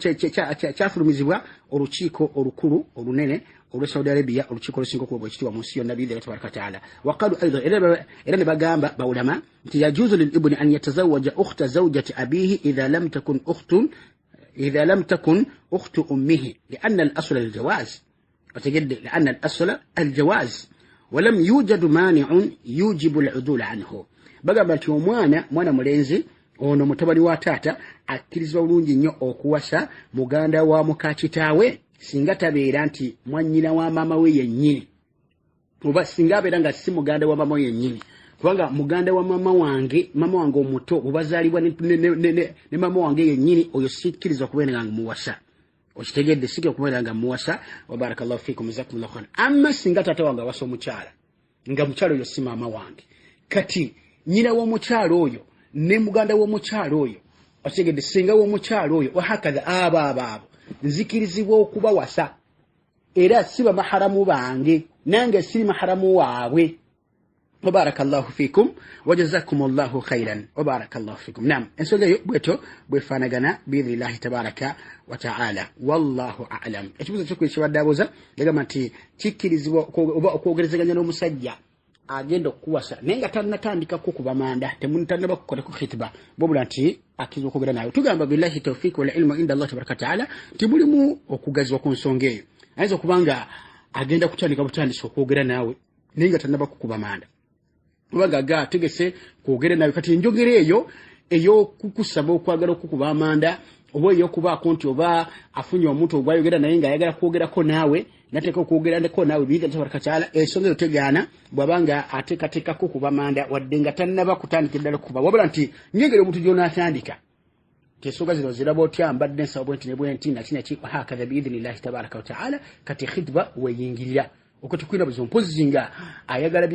kyafulumizibwa olukiiko olukulu olunene olwa Saudi Arabia olukiiko olusinga okuba bwekitiibwa mu nsi yonna biidhnillahi tabaraka wataala. Waqalu aidan era ne bagamba bawulama nti yajuzu lil ibni an yatazawaja ukhta zawjati abihi idha lam takun ukhtun إذا لم تكن أخت أمه لأن الأصل الجواز لأن الأصل الجواز ولم يوجد مانع يوجب العدول عنه بقى بلتي مwana mulenzi ono mutabani wa taata akkirizibwa bulungi nnyo okuwasa muganda wa mukakitaawe singa tabeera nti mwannyina wa maama we yennyini oba singa abeera nga si muganda wa maama we yennyini kubanga muganda wa maama wange omuto obazaalibwa ne maama wange yennyini oyo sikkirizibwa kubeera nga muwasa okitegedde sikira kubeera nga muwasa wa barakallahu fikum jazakumullahu khairan amma singa taata wange awasa omukyala nga mukyala oyo si maama wange kati nyina w'omukyala oyo ne muganda w'omukyala oyo okitegedde singa w'omukyala oyo wahakaza abo nzikirizibwa okubawasa era si bamaharamu bange nange siri maharamu waabwe wabarakallahu fikum wajazakumullahu khairan wabarakallahu fikum nam ensonga eyo bweto bwefaanagana biidhnillahi tabaraka wa taala wallahu a'lam ekibuuzo kyokubadde abuuza yagamba nti kikkirizibwa oba okwogerezeganya n'omusajja agenda okuwasa naye nga tannatandikako kuba manda temuntanaba kukolako khitba bobula nti akiza okwogera nawe tugamba billahi tawfiq wal ilmu inda Allah tabaraka taala tibulimu okugazibwa ku nsonga eyo ayinza okubanga agenda kutandika butandisi okwogera naawe naye nga tannaba kukuba manda kubanga ategese kwogera nawe kati njogera eyo ey'okukusaba okwagala okukuba amanda oba ey'okubaako nti oba afunye omuntu ogwayogera naye nga ayagala kwogerako naawe nateeka okwogerako naawe biidha tabaraka taala ensonga eyo tegaana bw'abanga ateekateekako kuba manda wadde nga tannaba kutandika eddala okuba wabula nti nyengeri omuntu gy'onaatandika ensonga zino ziraba otya mbadde ensaba bwenti ne bwenti nakinaki hakaza biidhnillahi tabaraka wa taala kati khitba weeyingirira okutukwira buzo mpozi nga ayagala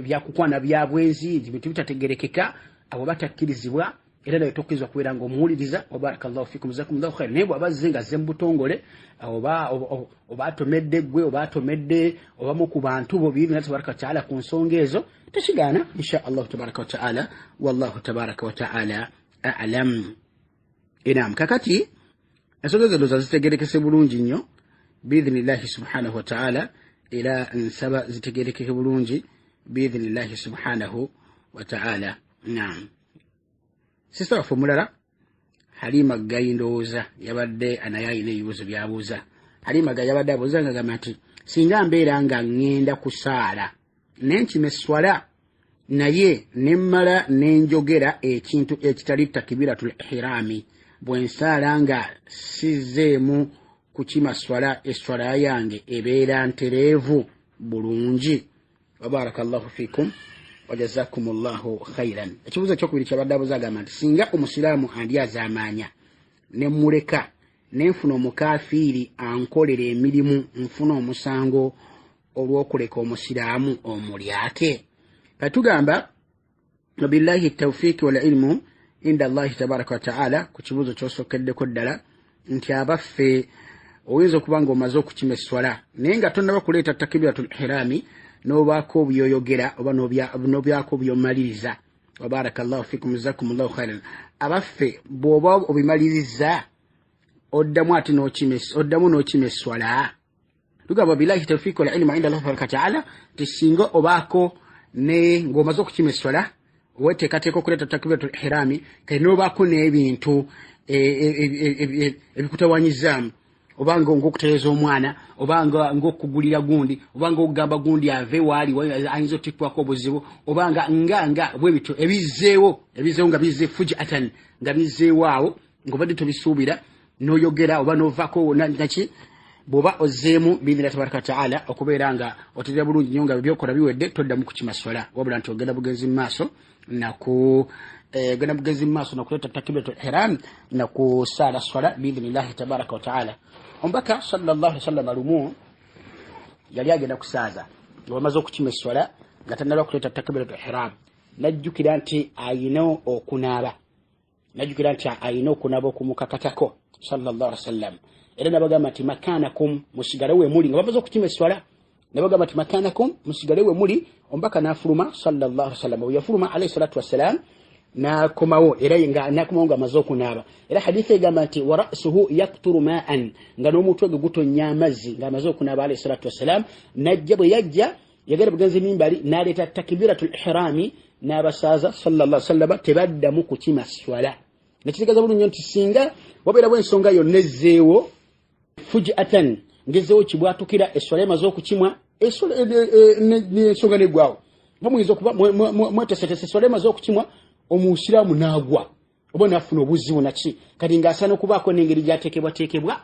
byakukwana bya bwenzi bintu bitategerekeka abo batakkirizibwa era naye tokkirizibwa kubeera ng'omuwuliriza wabarakallahu fikum jazakumullahu khairan naye bw'aba azze nga azze mu butongole oba atomedde ggwe oba atomedde obamu ku bantu bo biidhnillahi tabaraka wa taala ku nsonga ezo tekigaana insha allahu tabaraka wa taala wallahu tabaraka wa taala a'lam enam kakati ensonga ezo zazitegerekese bulungi nnyo biidhnillahi subhanahu wa ta'ala ila nsaba zitegerekeke bulungi biidhnillahi subhanahu wa ta'ala naam sista waffe omulala Halima Gayi ndowooza yabadde anayayina ebibuuzo byabuuza Halima Gayi yabadde abuuza nga gamba nti singa mbeera nga ŋŋenda kusaala nenkima esswala naye nemmala nenjogera ekintu ekitali takbiratul ihraami bwe nsaala nga sizzeemu kukima swala eswala yange ebeera ntereevu bulungi wabarakallahu fikum wajazakumullahu khairan ekibuuzo kyokubiri kyabadde abuuza agamba nti singa omusiraamu andyaza amaanya ne muleka nenfuna omukafiiri ankolera emirimu nfuna omusango olw'okuleka omusiraamu omulyake katugamba billahi tawfiiki wal ilmu inda Allahi tabaraka wa taala ku kibuuzo kyosookeddeko ddala nti abaffe oyinza okuba ng'omaze okukima esswala naye nga tonnaba kuleeta takbiratul ihraami n'obaako byoyogera oba n'obyako byomaliriza wabarakallahu fikum jazakumullahu khairan abaffe bw'oba obimaliriza oddamu n'okima esswala tugamba billahi tawfiq wal ilmu inda Allah tabaraka taala tisinga obaako ne ng'omaze okukima esswala weteekateeka okuleeta takbiratul ihraami kale n'obaako n'ebintu ebikutawanyizaamu obanga ng'okutereeza omwana obanga ng'okugulira gundi obanga okugamba gundi ave waali ayinza otikwako obuzibu obanga nga bwe bityo ebizzeewo nga bizze fujatan nga bizzeewo awo ng'obadde tobisuubira n'oyogera oba n'ovaako naki bw'oba ozzeemu biidhnillahi tabaraka taala okubeera nga otegeera bulungi nnyo nga byokola biwedde toddamu kukima swala wabula nti ogenda bugenzi mu maaso nakuleeta takbiratul ihram nakusaala swala biidhnillahi tabaraka wa taala ombaka sallallahu alaihi wasallam alumu yali agenda kusaaza ng'amaze okukima esswala nga tannaba kuleeta takbiratul ihram najjukira nti ayina okunaaba okumukakatako sallallahu alaihi wasallam era nabagamba nti makanakum musigale we muli nga bamaze okukima esswala nabagamba nti makanakum musigale we muli ombaka n'afuluma sallallahu alaihi wasallam bwe yafuluma alayhi salatu wassalam nakomawo era nakomawo nga amaze okunaaba era hadithi egamba nti wa ra'suhu yakturu ma'an nga n'omutwe gwe gutonnya amazzi ng'amaze okunaaba alayhi salatu wassalam najja bwe yagenda bugenzi mimbali n'aleeta takbiratul ihrami n'abasaaza sallallahu alaihi wasallam tebaddamu kukima swala nekitegeeza bulungi nti singa wabeera bw'ensonga yonna ezzeewo fujiatan ngezeewo kibwatukira esswala emaze okukimwa n'ensonga neggwawo oba muyinza okuba mwetesetese esswala emaze okukimwa omusiraamu n'agwa oba nafuna obuzibu naki kati ng'asaana okubaako n'engeri gyateekebwateekebwa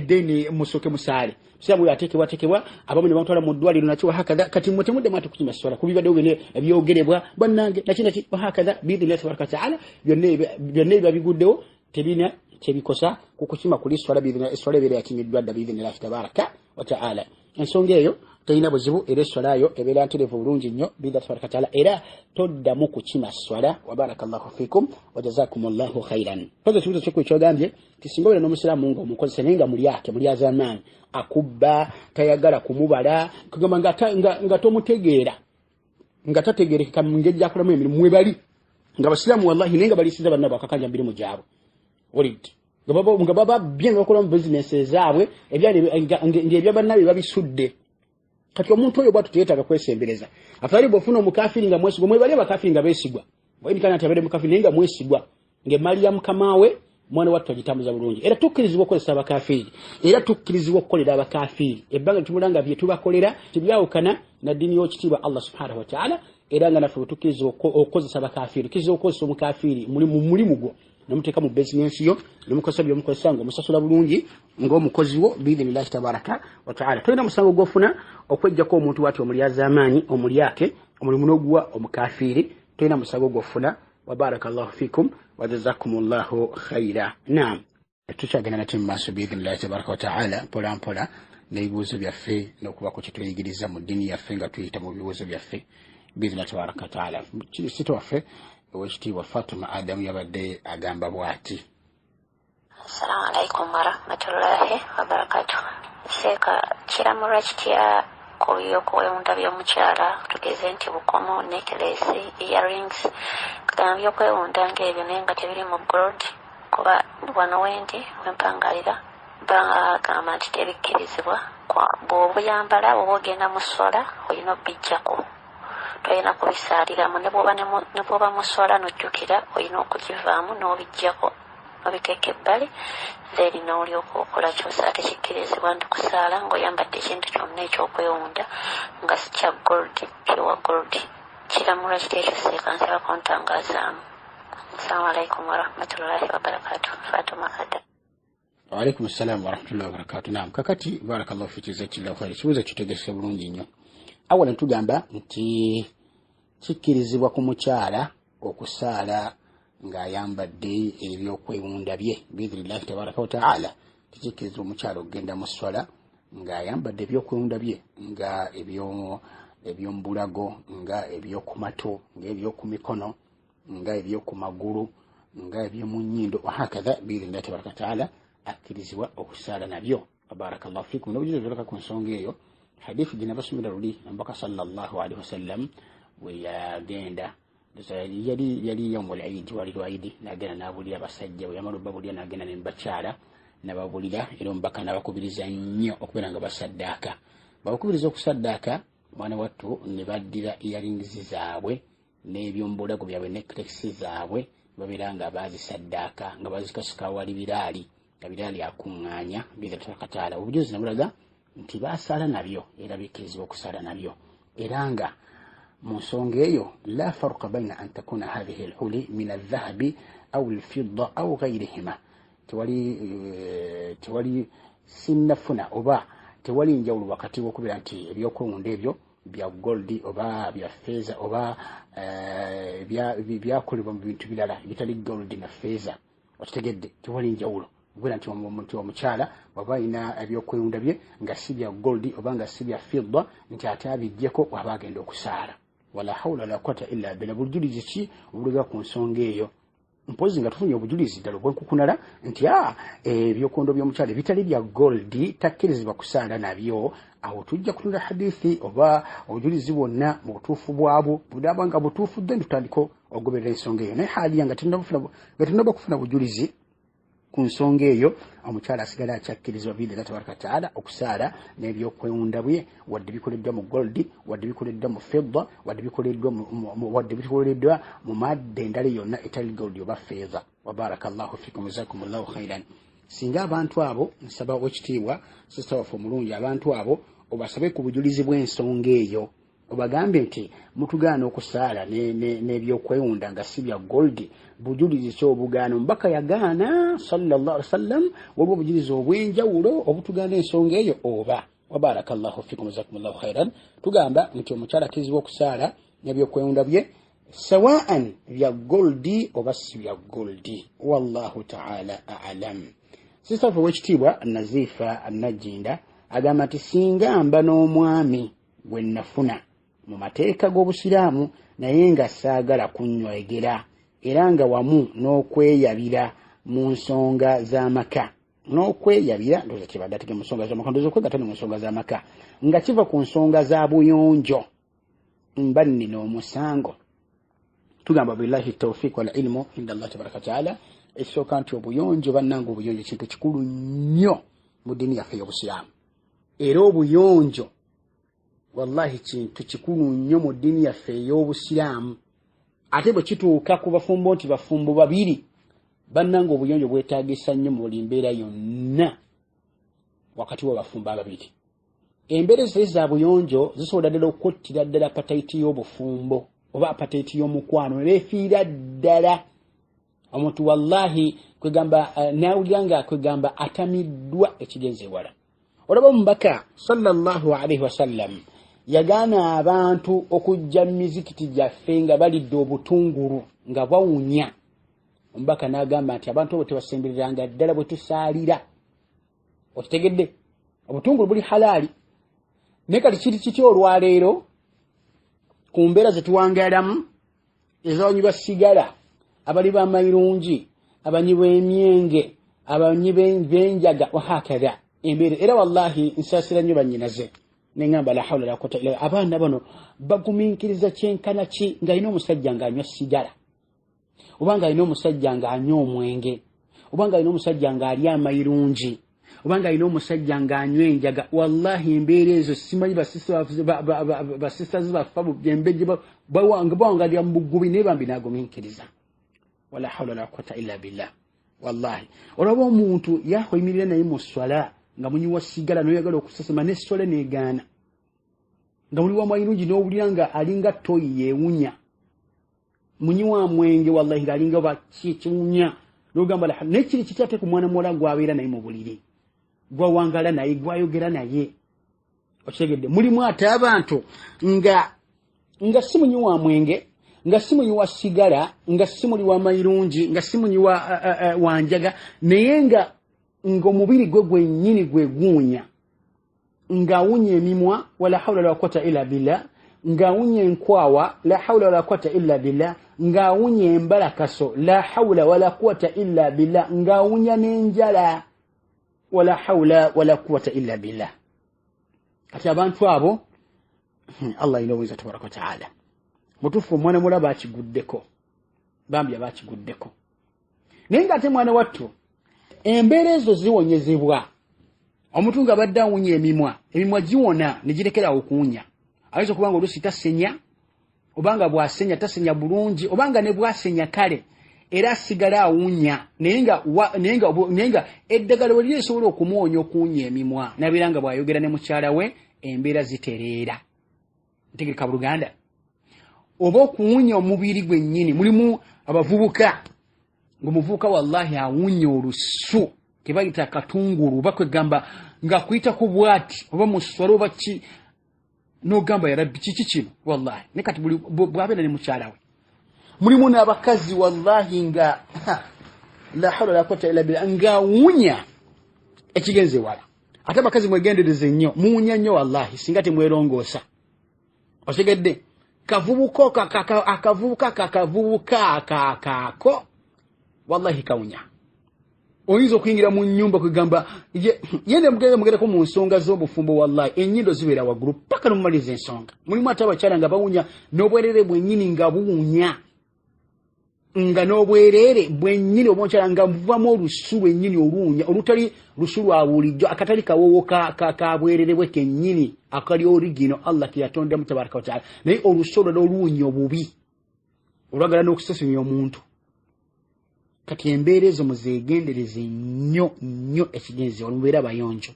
then musooke musaale musiraamu oyo ateekebwateekebwa abamu ne bamutwala mu ddwaliro nakyo wahakadha kati mmwe temuddemu ate kukima esswala kubibaddewo ebyogerebwa bannange naki wahakadha biidhnillahi tabaraka wataala byonna ebiba biguddewo tebina kyebikosa kukukima kuli swala biidhnillahi esswala ebeera yakimiddwa dda biidhnillahi tabaraka wataala ensonga eyo teyina buzibu era esswala yo ebeera ntereevu bulungi nnyo biidhnillahi tabaraka wataala era toddamu kukima swala wabarakallahu fikum wajazakumullahu khairan poza ekibuzo kyekku ekyogambye tisinga obeera n'omusiraamu ng'omukozesa naye nga mulyazamaani akubba tayagala kumubala kugamba nga tomutegeera nga tategeerekeka mu ngeri gyakolamu emirimu mwebali nga basiraamu wallahi naye nga balisiza bannabo akakanja mirimu gyabwe olidde nga baba bye n'okola mu bizinesi zaabwe ng'ebya bannabe babisudde kati omuntu oyo bwatu teyeetaaga kwesembereza afadhali bw'ofuna omukafiri nga mwesigwa mwebali abakafiri nga beesigwa bwayimikana nti abadde mukafiri naye nga mwesigwa ng'emali ya mukamaawe mwana wattu agitambuza bulungi era tukkirizibwa okukozesa abakafiri era tukkirizibwa okukolera abakafiri ebbanga tumulanga bye tubakolera tebyawukana na ddiini y'ekitiibwa Allah subhanahu wa ta'ala era nga naffe bwe tukkirizibwa okukozesa abakafiri tukkirizibwa okukozesa omukafiri mu mulimu gwo nemuteeka mu bizinensi yo nemukozesa byomukozesa ng'omusasula bulungi ng'omukozi wo biidhnillahi tabaraka wataala tolina musango gw'ofuna okweggyako omuntu bw'ati omulyazamaanyi omulyake omulimu n'oguwa omukafiri tolina musango gw'ofuna wabarakallahu fikum wajazakumullahu khaira naam tukyagenda nate mu maaso biidhnillahi tabaraka wataala mpola mpola n'ebibuuzo byaffe n'okubako kye tuyigiriza mu ddiini yaffe nga tuyita mu bibuuzo byaffe biidhnillahi tabaraka wataala kirisito waffe owekitiibwa Fatuma Adamu yabadde agamba bw'ati. Assalamu alaikum warahmatullahi wabarakatuh. Seeka kiramulwa kitya kuby'okwewunda by'omukyala tugeze nti bukomo necklace earrings kagamba by'okwewunda ng'ebyo naye nga tebiri mu gold kuba wano wendi wempangalira bagamba nti tebikkirizibwa bw'obuyambala bw'oba ogenda mu ssola olina obbijjako toyina kubisaaliramu ne bw'oba mu ssola n'ojjukira olina okugivaamu n'obijjako n'obiteeka ebbali zeeri n'olyoka okola kyosa tekikkirizibwa nti kusaala ng'oyambadde ekintu kyonna ekyokwewunda nga si kya gold pure gold kiramulwa kiti ekyo seeka nsaba kuntangazaamu. Assalamu alaikum warahmatullahi wabarakatuh. Fatuma Adam. Waalaikum salaam warahmatullahi wabarakatuh. Naam kakati barakallahu fiki zakillahu khair kibuuzo kitegese bulungi nnyo. Awala tugamba nti kikkirizibwa ku mukyala okusaala ng'ayambadde ebyokwewunda bye biidhnillahi tabaraka wataala tikikkirizibwa omukyala okugenda mu sswala ng'ayambadde ebyokwewunda bye nga ebyomubulago nga ebyoku mato nga ebyoku mikono nga ebyoku magulu nga ebyomu nnyindo wahakadha biidhnillahi tabaraka wataala akkirizibwa okusaala nabyo. Barakallahu fikum n'obujulizi bulaka ku nsonga eyo hadithi gye nabasomera luli omubaka sallallahu alaihi wasallam bwe yagenda yali yawmul eid wali lwaidi nagenda n'abulira abasajja bwe yamala obbabulira n'agenda ne mubakyala nababulira era omubaka n'abakubiriza nnyo okubeera nga basaddaaka babakubiriza okusaddaaka mwana wattu ne baddira earrings zaabwe n'ebyomubulago byabwe necklace zaabwe babeera nga bazisaddaaka nga bazikasika wali biraali nga biraali akuŋŋaanya biirakataala obujulizi nabulaga nti basaala nabyo era bikkirizibwa okusaala nabyo era nga mu nsonga eyo la farqa baina an takuna hadhihi alhuli min aldhahabi au alfidda au gairihima tewali sinnafuna oba tewali njawulo wakati w'okubeera nti ebyokwewunda ebyo bya goldi oba bya feeza oba byakolebwa mu bintu birala bitali goldi na feeza okitegedde tewali njawulo okubeera nti omukyala waba alina ebyokwewunda bye nga si bya goldi oba nga si bya fidda nti ate abiggyeko waba agenda okusaala wala hawla wala quwwata illa billah. Bujulizi ki obulaga ku nsonga eyo mpozi nga tufunye obujulizi ddala obwenkukunala nti ebyokwewunda by'omukyala bitali bya goldi takkirizibwa kusaala nabyo awo tujja kutunda hadithi oba obujulizi bwonna mu butuufu bwabwo budaba nga butuufu then tutandika ogoberera ensonga eyo naye haaliya nga tunaba kufuna bujulizi ku nsonga eyo omukyala asigala akyakkirizibwa biidha tabaraka taala okusaala n'ebyokwewunda bye wadde bikoleddwa mu goldi wadde bikoleddwa mu fedda wadde bikoleddwa mu madde endala yonna etali goldi oba feeza. Wabarakallahu fikum jazakumullahu khairan. Singa abantu abo nsaba wekitiibwa sisita waffe omulungi abantu abo obasabe ku bujulizi bw'ensonga eyo obagambe nti mutugaana okusaala n'ebyokwewunda nga si bya goldi bujulizi ky'obugaana omubaka yagaana sallallahu alaihi wasallam waliwo obujulizi obw'enjawulo obutugaana ensonga eyo oba. Wabarakallahu fikum jazakumullahu khairan. Tugamba nti omukyala akkirizibwa okusaala n'ebyokwewunda bye sawaan bya goldi oba si bya goldi. Wallahu ta'ala a'lam. Sista waffe wekitiibwa Nazifa Najinda agamba nti singa mba n'omwami gwe nafuna mu mateeka g'obusiraamu naye nga saagala kunnywegera era nga wamu n'okweyabira mu nsonga z'amaka n'okweyabira ndoza kibadde atige mu nsonga z'amaka ndoza okwegatane mu nsonga z'amaka nga kiva ku nsonga za buyonjo mba nnina omusango. Tugamba billahi tawfiq wal ilmu inda Allah tabaraka taala. Ekisooka nti obuyonjo bannanga obuyonjo kintu kikulu nnyo mu ddiini yaffe ey'obusiraamu era obuyonjo wallahi kintu kikulu nnyo mu ddiini yaffe ey'obusiraamu. Ate bwe kituuka ku bafumbo nti bafumbo babiri bannanga obuyonjo bwetaagisa nnyo mu buli mbeera yonna wakati w'abafumbo ababiri. Embeera ezitali za buyonjo zisobola ddala okuttira ddala apatayiti y'obufumbo oba apatayiti y'omukwano neefiira ddala. Omuntu wallahi kwegamba nawulira nga kwegamba atamiddwa ekigenze ewala. Olaba omubaka sallallahu alaihi wasallam yagaana abantu okujja mu mizikiti gyaffe nga balidde obutungulu nga bawunya. Omubaka n'agamba nti abantu abo tebasembereranga ddala bwe tusaalira. Okitegedde obutungulu buli halaali naye kati kiri kiti olwaleero ku mbeera zetuwangaalamu ez'abanywi ba sigala abali b'amayirungi abanywi b'emyenge abanywi b'enjaga wahakadha embeera. Era wallahi nsaasira nnyo bannyinaze neŋŋamba la hawla la quwwata illa abaana bano bagumiikiriza kyenkana ki ng'alina omusajja ng'anywa sigala oba ng'alina omusajja ng'anywa omwenge oba ng'alina omusajja ng'ali amayirungi oba ng'alina omusajja ng'anywa enjaga. Wallahi embeera ezo simanyi basista zibaffa embejje bawangalira mu bugubi naye bambi n'agumiikiriza. Wala hawla la quwwata illa billah. Wallahi olaba omuntu yayimirira naye mu swala nga munyiwa sigala n'oyagala okusesema n'essole n'egaana nga muli wamayirungi n'owulira nga alinga toyi yeewunya munyiwa mwenge wallahi ng'alinga bakikiwunya n'ogamba naye kiri kiti ate ku mwana muwala gw'abeera naye mu buliri gwawangala naye gwayogera naye. Okitegedde mulimu ate abantu nga si munyiwa mwenge nga si munyiwa sigala nga si muli wa mayirungi nga si munyiwa wanjaga naye nga omubiri gwe gwennyini gwe guunya ng'awunya emimwa wala hawla wala quwwata illa billah ng'awunya enkwawa la hawla wala quwwata illa billah ng'awunya embalakaso la hawla wala quwwata illa billah ng'awunya n'enjala wala hawla wala quwwata illa billah. Kati abantu abo Allah inaweza tabaraka wa taala mutufu omwana mulaba akiguddeko bambi abakiguddeko naye ng'ate mwana wattu embeera ezo ziwonyezebwa. Omuntu nga badde awunya emimwa giwona ne girekerawo okuwunya. Ayinza okuba nga oluusi tasenya obanga bw'asenya tasenya bulungi obanga ne bw'asenya kale era asigala awunya naye nga eddagala bwe liri lisobola okumuwonya okuwunya emimwa nabeera nga bw'ayogera ne mukyala we embeera zitereera. Ntegereka Buluganda oba okuwunya omubiri gwennyini mulimu abavubuka ng'omuvubuka wallahi awunya olusu ke bayita akatungulu oba kwegamba ng'akuyitako bw'ati oba mu sswala oba ki n'ogamba yarabbi kiki kino wallahi ne kati bw'abeera ne mukyala we. Mulimu n'abakazi wallahi nga la hawla wala quwwata illa billah ng'awunya ekigenze wala. Ate abakazi mwegendereze nnyo muwunya nnyo wallahi singa temwerongoosa. Otegedde akavubuka akaako wallahi kawunya. Oyinza okuyingira mu nnyumba kugamba yende mugereko mu nsonga z'obufumbo wallahi ennyindo zibeera waggulu paka n'omumaliza ensonga. Mulimu ate abakyala nga bawunya n'obwerere bwennyini nga buwunya nga n'obwerere bwennyini omukyala nga muvamu olusu lwennyini oluunya olutali lusu lwa bulijjo akatali kawowo ka bwerere bwe kennyini akali origino Allah keyatondamu tabaraka wataala naye olusu olwo n'oluunya obubi olwagala n'okusesumya omuntu kati embeera ezo muzeegendereze nnyo ekigenzi olubeera bayonjo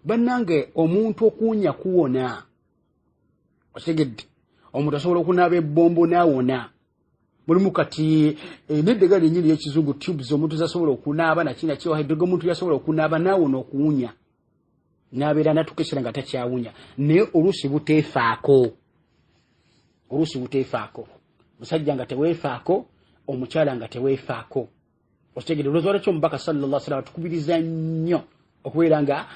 bannange omuntu okuwunya kuwona otegedde omuntu asobola okunaaba ebbombo n'awona mulimu kati n'eddagala ennyini y'ekizungu tubes omuntu zasobola okunaaba nakina kiwa eddagala omuntu yasobola okunaaba n'awona okuwunya n'abeera natukesera nga takyawunya naye oluusi buteefaako musajja nga teweefaako omukyala nga teweefaako okitegedde olwooza lwaki omubaka sallallahu alaihi wasallam tukubiriza nnyo okubeera nga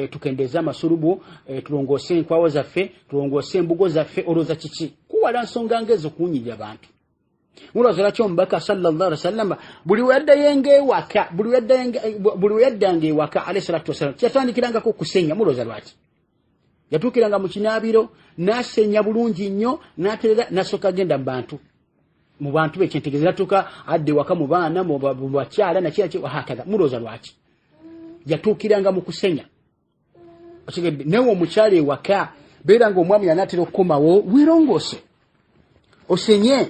tukendeeza amasulubu tulongoose enkwawo zaffe tulongoose embugo zaffe olowooza kiki kuwala nsonga ngezo kuwunyirira abantu mulowooza lwaki omubaka sallallahu alaihi wasallam buli we yaddanga ewaka alayhi salatu wasallam kyatandikirangako kusenya mulowooza lwaki yatuukiranga mu kinaabiro n'asenya bulungi nnyo n'aterera n'asooka agenda mu bantu bekyentegeeza natuuka adde waka mu baana mu bakyala nakiraki wahakaza mulowooza lwaki yatuukiranga mu kusenya otegedde newe omukyala ewaka beera ng'omwami yanaatera okukomawo weerongoose osenye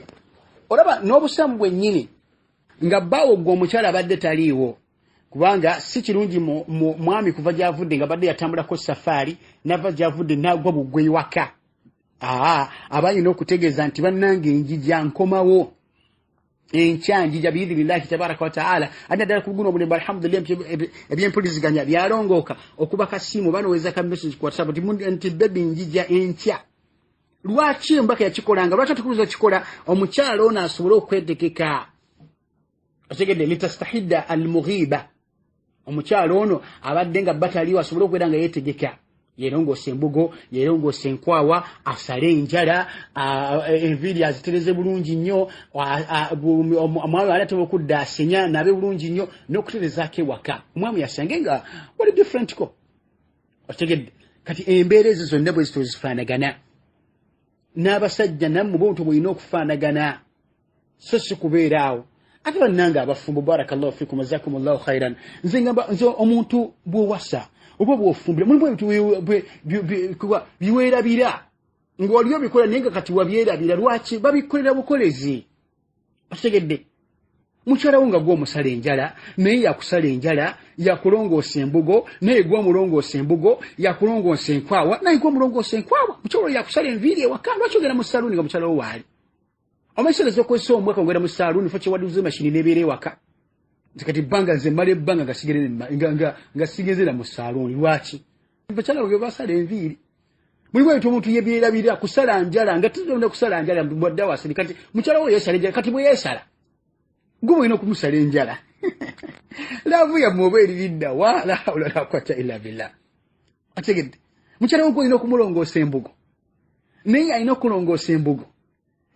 olaba n'obusamu bwennyini nga bbaawo gwe omukyala abadde taliiwo kubanga si kirungi mwami kuva gy'avudde nga badde yatambulako safaari nava gy'avudde n'agwa bugwe ewaka aba alina okutegeeza nti bannange njija nkomawo enkya njija biidhinillahi tabaraka wataala ate ddala ku guno omulembe alhamdulillah ebyempuliziganya byalongooka okuba kasimu banoweza ka message ku whatsapp nti bebi njija enkya lwaki mbaka yakikolanga lwaki atukubiriza okikola omukyala ono asobole okwetekeka otegedde litastahidda almughiba omukyala ono abadde nga bataliwo asobole okubeera nga yeetegeka yeerongoose embugo yeerongoose enkwawa asale enjala enviiri azitereze bulungi nnyo omwami alatera okudda asenya nabe bulungi nnyo n'okuterezaako ewaka omwami yasange nga wali different ko otegedde kati embeera ezo zonna bwe zito zifaanagana n'abasajja nammwe bontu bwolina okufaanagana so si kubeeraawo ate bannange abafumbo barakallahu fikum jazakumullahu khairan nze ngamba nze omuntu bw'owasa oba bw'ofumbira mulimu ebintu biweerabira ng'oliyo bikola naye nga kati wabyerabira lwaki babikolera bukolezi otegedde mukyalawo nga gw'omusala enjala naye yakusala enjala yakulongoosa embugo naye gw'omulongoosa embugo yakulongoosa enkwawa naye gw'omulongoosa enkwawa mukyalo yakusala enviiri ewaka lwaki ogenda mu saluuni nga mukyalawo waali omaisalaza okozesa omwaka ogenda mu saluuni fo kyewaduza emashini n'ebeera ewaka kati bbanga nze mmala ebbanga nga sigezera mu saluuni lwaki bakyala bwe basala enviiri mulimu ebintu omuntu yebyerabira kusala njala nga tutonda kusala njala wadde awasiri kati mukyalawo yeesala enjala kati bwe yeesala gwe olina okumusala enjala laavu yammwe oba eriridda wa la hawla la quwwata illa billah ategedde mukyalawo gwe olina okumulongoosa embugo naye alina okulongoosa embugo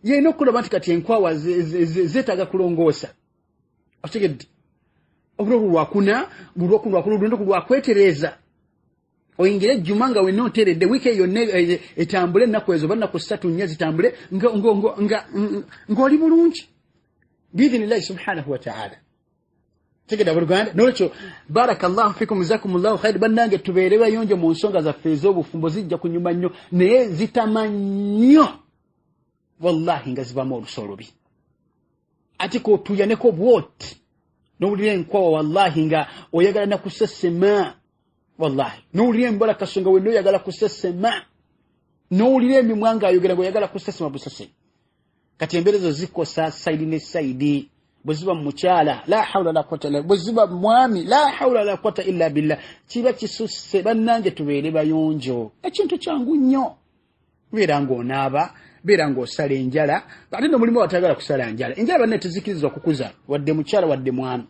yalina okulaba nti kati enkwawa zeetaaga kulongoosa ategedde obulolu lwakuna lwakwetereeza oyingira ejjuma nga wenna oteeredde wiiki yonna etambule ennaku ezo bannaku 3 4 zitambule ng'oli bulungi biidhinillahi subhanahu wataala tegedde abooluganda nolwekyo barakallahu fikum jazakumullahu khair bannange tubeere bayonjo mu nsonga zaffe ez'obufumbo zijja kunyuma nnyo naye zitama nnyo wallahi nga zibamu oluso olubi ate kotuyaneko bwoti n'owulira enkwawa wallahi nga oyagala nakusesema wallahi n'owulira embala kasonga wenna oyagala kusesema n'owulira emimwa ng'ayogera ng'oyagala kusesema busese kati embeera ezo zikosa sayidi ne sayidi bwe ziba mukyala la hawla la quwwata illa bwe ziba mwami la hawla la quwwata illa billah kiba kisusse bannange tubeere bayonjo ekintu kyangu nnyo beera ng'onaaba beera ng'osala enjala ate n'omulimu watagala kusala njala enjala banne tezikirizibwa kukuza wadde mukyala wadde mwami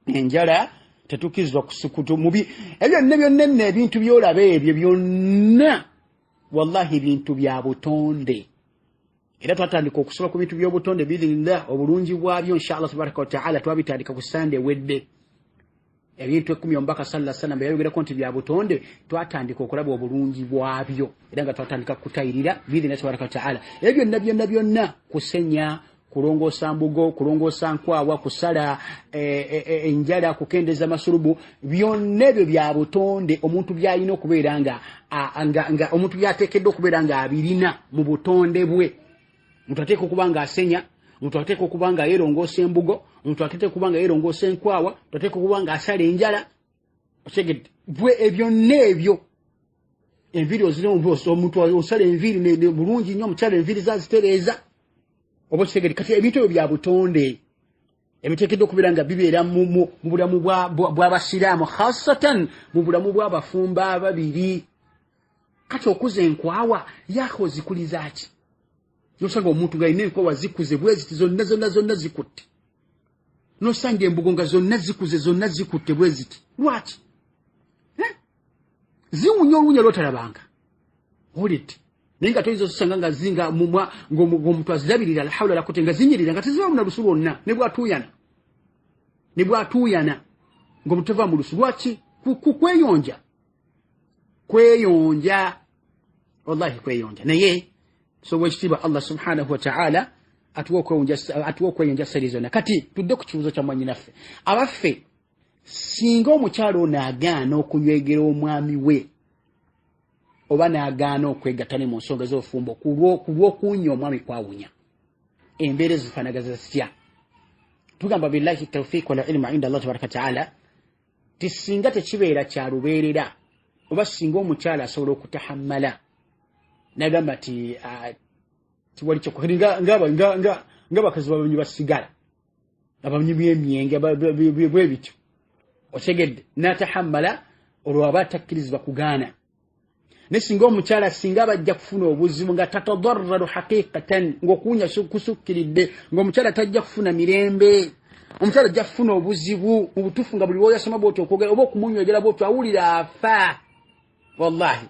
enjala tetukirizibwa kusukutu mubi ebyo byonna ebintu byolaba ebyo byonna wallahi bintu bya butonde era twatandika okusoma ku bintu by'obutonde biidhinillah obulungi bwabyo inshallah tabaraka wa taala twabitandika ku sande wedde ebintu 10 omubaka sallallahu alaihi wasallam yayogerako nti bya butonde twatandika okulaba obulungi bwabyo era nga twatandika kutayirira biidhinillah tabaraka wa taala ebyo byonna kusenya kulongosa mbugo, kulongosa nkwawa, kusala enjala, kukendeza masulubu, byonna ebyo bya butonde omuntu byalina okubeera nga omuntu byateekeddwa okubeera nga abirina mu butonde bwe. Omuntu ateeka okuba nga asenya, omuntu ateeka okuba nga yeerongosa embugo, omuntu ateeka okuba nga yeerongosa enkwawa, omuntu ateeka okuba nga asala enjala. Otegedde bwe byonna ebyo enviri ozino omuntu osala enviri bulungi nnyo, omukyala enviri zazitereeza. Oba kitegedde kati ebintu ebyo bya butonde ebiteekeddwa okubeera nga bibeera mu bulamu bw'abasiraamu, khasatan mu bulamu bw'abafumba ababiri. Kati okuza enkwawa yako zikuliza ki? Nosanga omuntu ng'alina enkwawa zikuze bwe ziti zonna zikutte. Nosanga embugo nga zonna zikutte bwe ziti. Lwaki? Ziwunya olunya lwotalabanga. Olidde. Naye nga toyinza osanga nga zinga ng'omuntu azirabirira alhawla lakote nga zinyirira nga tezibaamu na lusu lwonna ne bw'atuuyana ng'omuntu tava mu lusu. Lwaki? Kweyonja. Wallahi kweyonja. Naye sobola ekitiibwa Allah subhanahu wa ta'ala atuwa okweyonja sali zonna. Kati tudde ku kibuuzo kya mwannyinaffe. Abaffe singa omukyalo ono agaana okunywegera omwami we oba n'agaana okwegatta ne mu nsonga z'obufumbo ku lw'okuwunya omwami kwawunya, embeera zifaanagaza zitya? Tugamba billahi tawfiq wal ilmu inda Allah tabaraka ta'ala ti singa tekibeera kya lubeerera oba singa omukyala asobola okutahammala n'agamba ti tiwali kyokukiri ng'abakazi babanywi basigala abanywi b'emyenge bwe bityo. Otegedde n'atahammala olwo aba takkirizibwa kugaana. Ne singa omukyala singa bajja kufuna obuzibu nga tatadarraru haqiqatan ng'okuwunya kusukkiridde ng'omukyala tajja kufuna mirembe, omukyala ajja kufuna obuzibu mu butuufu nga buli lw'oyasoma bw'otyo okwogera oba okumunywegera bw'otyo awulira afa. Wallahi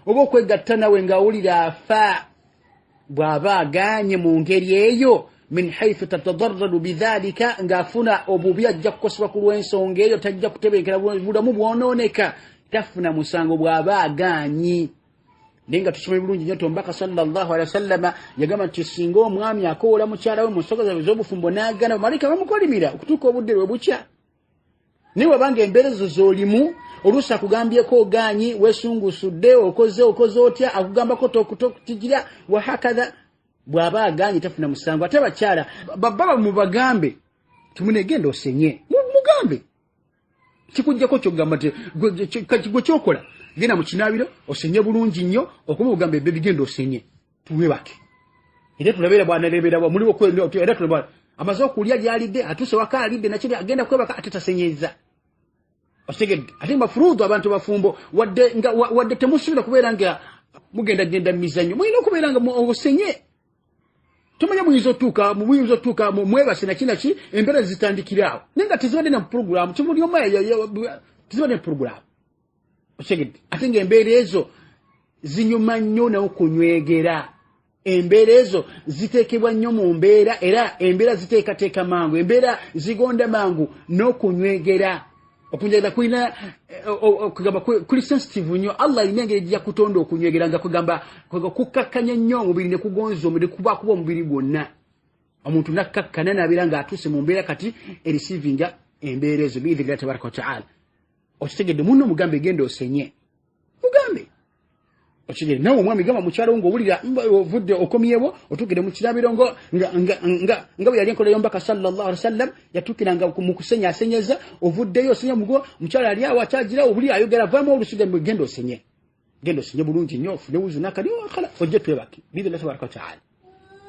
oba okwegatta nawe ng'awulira afa. Bw'aba agaanye mu ngeri eyo min haythu tatadarraru bidhalika ng'afuna obubi ajja kukosebwa ku lw'ensonga eyo, tajja kutebenkera bulamu bwonooneka, tafuna musango bw'aba agaanyi. Naye nga tusome bulungi nnyo Omubaka sallallahu alaihi wasallama yagamba nti singa omwami akoola mukyala we mu nsonga zaabwe z'obufumbo n'agaana bamalayika bamukolimira okutuuka obudde lwe bukya. Naye wabanga embeera ezo z'olimu oluusi akugambyeko ogaanyi, weesungusudde, okoze otya, akugambako tokutigira wahakadha, bw'aba agaanyi tafuna musango. Ate abakyala baba mubagambe timunegenda osenye, mugambe kikujjako kyogamba nti gwe kyokola genda mu kinaabiro osenye bulungi nnyo, okuba ogambe ebyo bigenda osenye tuwebake. Era tulabeera bw'anareebera muliwo era tulaba amaze okulya gy'alidde atuuse waka alidde nakiri agenda kwebaka ate tasenyeza. Otegedde ate mafuruudu abantu bafumbo wadde temusuubira kubeera nga mugenda mizannyo, mulina okubeera nga osenye. Tumanya muyinza otuuka mwebase nakinaki embeera zitandikiraawo naye nga tezibadde na puroguramu kimuli omu tezibadde na puroguramu. Otegedde ate ng'embeera ezo zinyuma nnyo n'okunywegera. Embeera ezo ziteekebwa nnyo mu mbeera, era embeera ziteekateeka mangu, embeera zigonda mangu n'okunywegera. Okunywegera kulina okugamba kuli sensitive nnyo. Allah alina engeri gya kutonda okunywegera nga kugamba kukakkanya nnyo omubiri ne kugonza omubiri kuba omubiri gwonna. Omuntu nakkakkana n'abeera ng'atuuse mu mbeera kati erisiivinga embeera ezo biidhinillahi tabaraka wa ta'ala. Okitegedde munno mugambe genda osenye, mugambe. Okitegedde nawe omwami gamba mukyala wo ng'owulira ovudde okomyewo otuukire mu kirabiro nga bwe yali enkola y'Omubaka sallallahu alaihi wasallam yatuukiranga mu kusenya asenyeza, ovuddeyo osenya mugo mukyala ali awo akyagira obuli ayogera vaamu olusiga genda osenye bulungi nnyo ofune wuzu nakali kala ojje twebake biidhinillahi tabaraka wa ta'ala.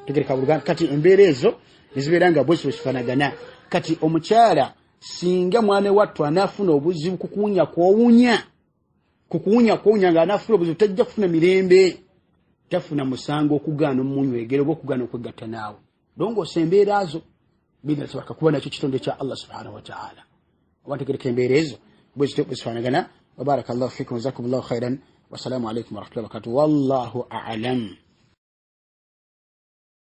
Tegereka buluganda kati embeera ezo nezibeera nga bwesi bwekifaanagana. Kati omukyala singa mwana wattu anaafuna obuzibu kukuwunya ng'anaafuna obuzibu tajja kufuna mirembe, tafuna musango okugaana omunywegera oba okugaana okwegatta naawe. Longoosa embeera zo biidhinillahi tabaraka kuba nakyo kitonde kya Allah subhanahu wa ta'ala. Oba ntegereka embeera ezo bwezifaanagana. Wa barakallahu fikum, jazakumullahu khairan, wassalamu alaikum warahmatullahi wabarakatuh. Wallahu a'lam.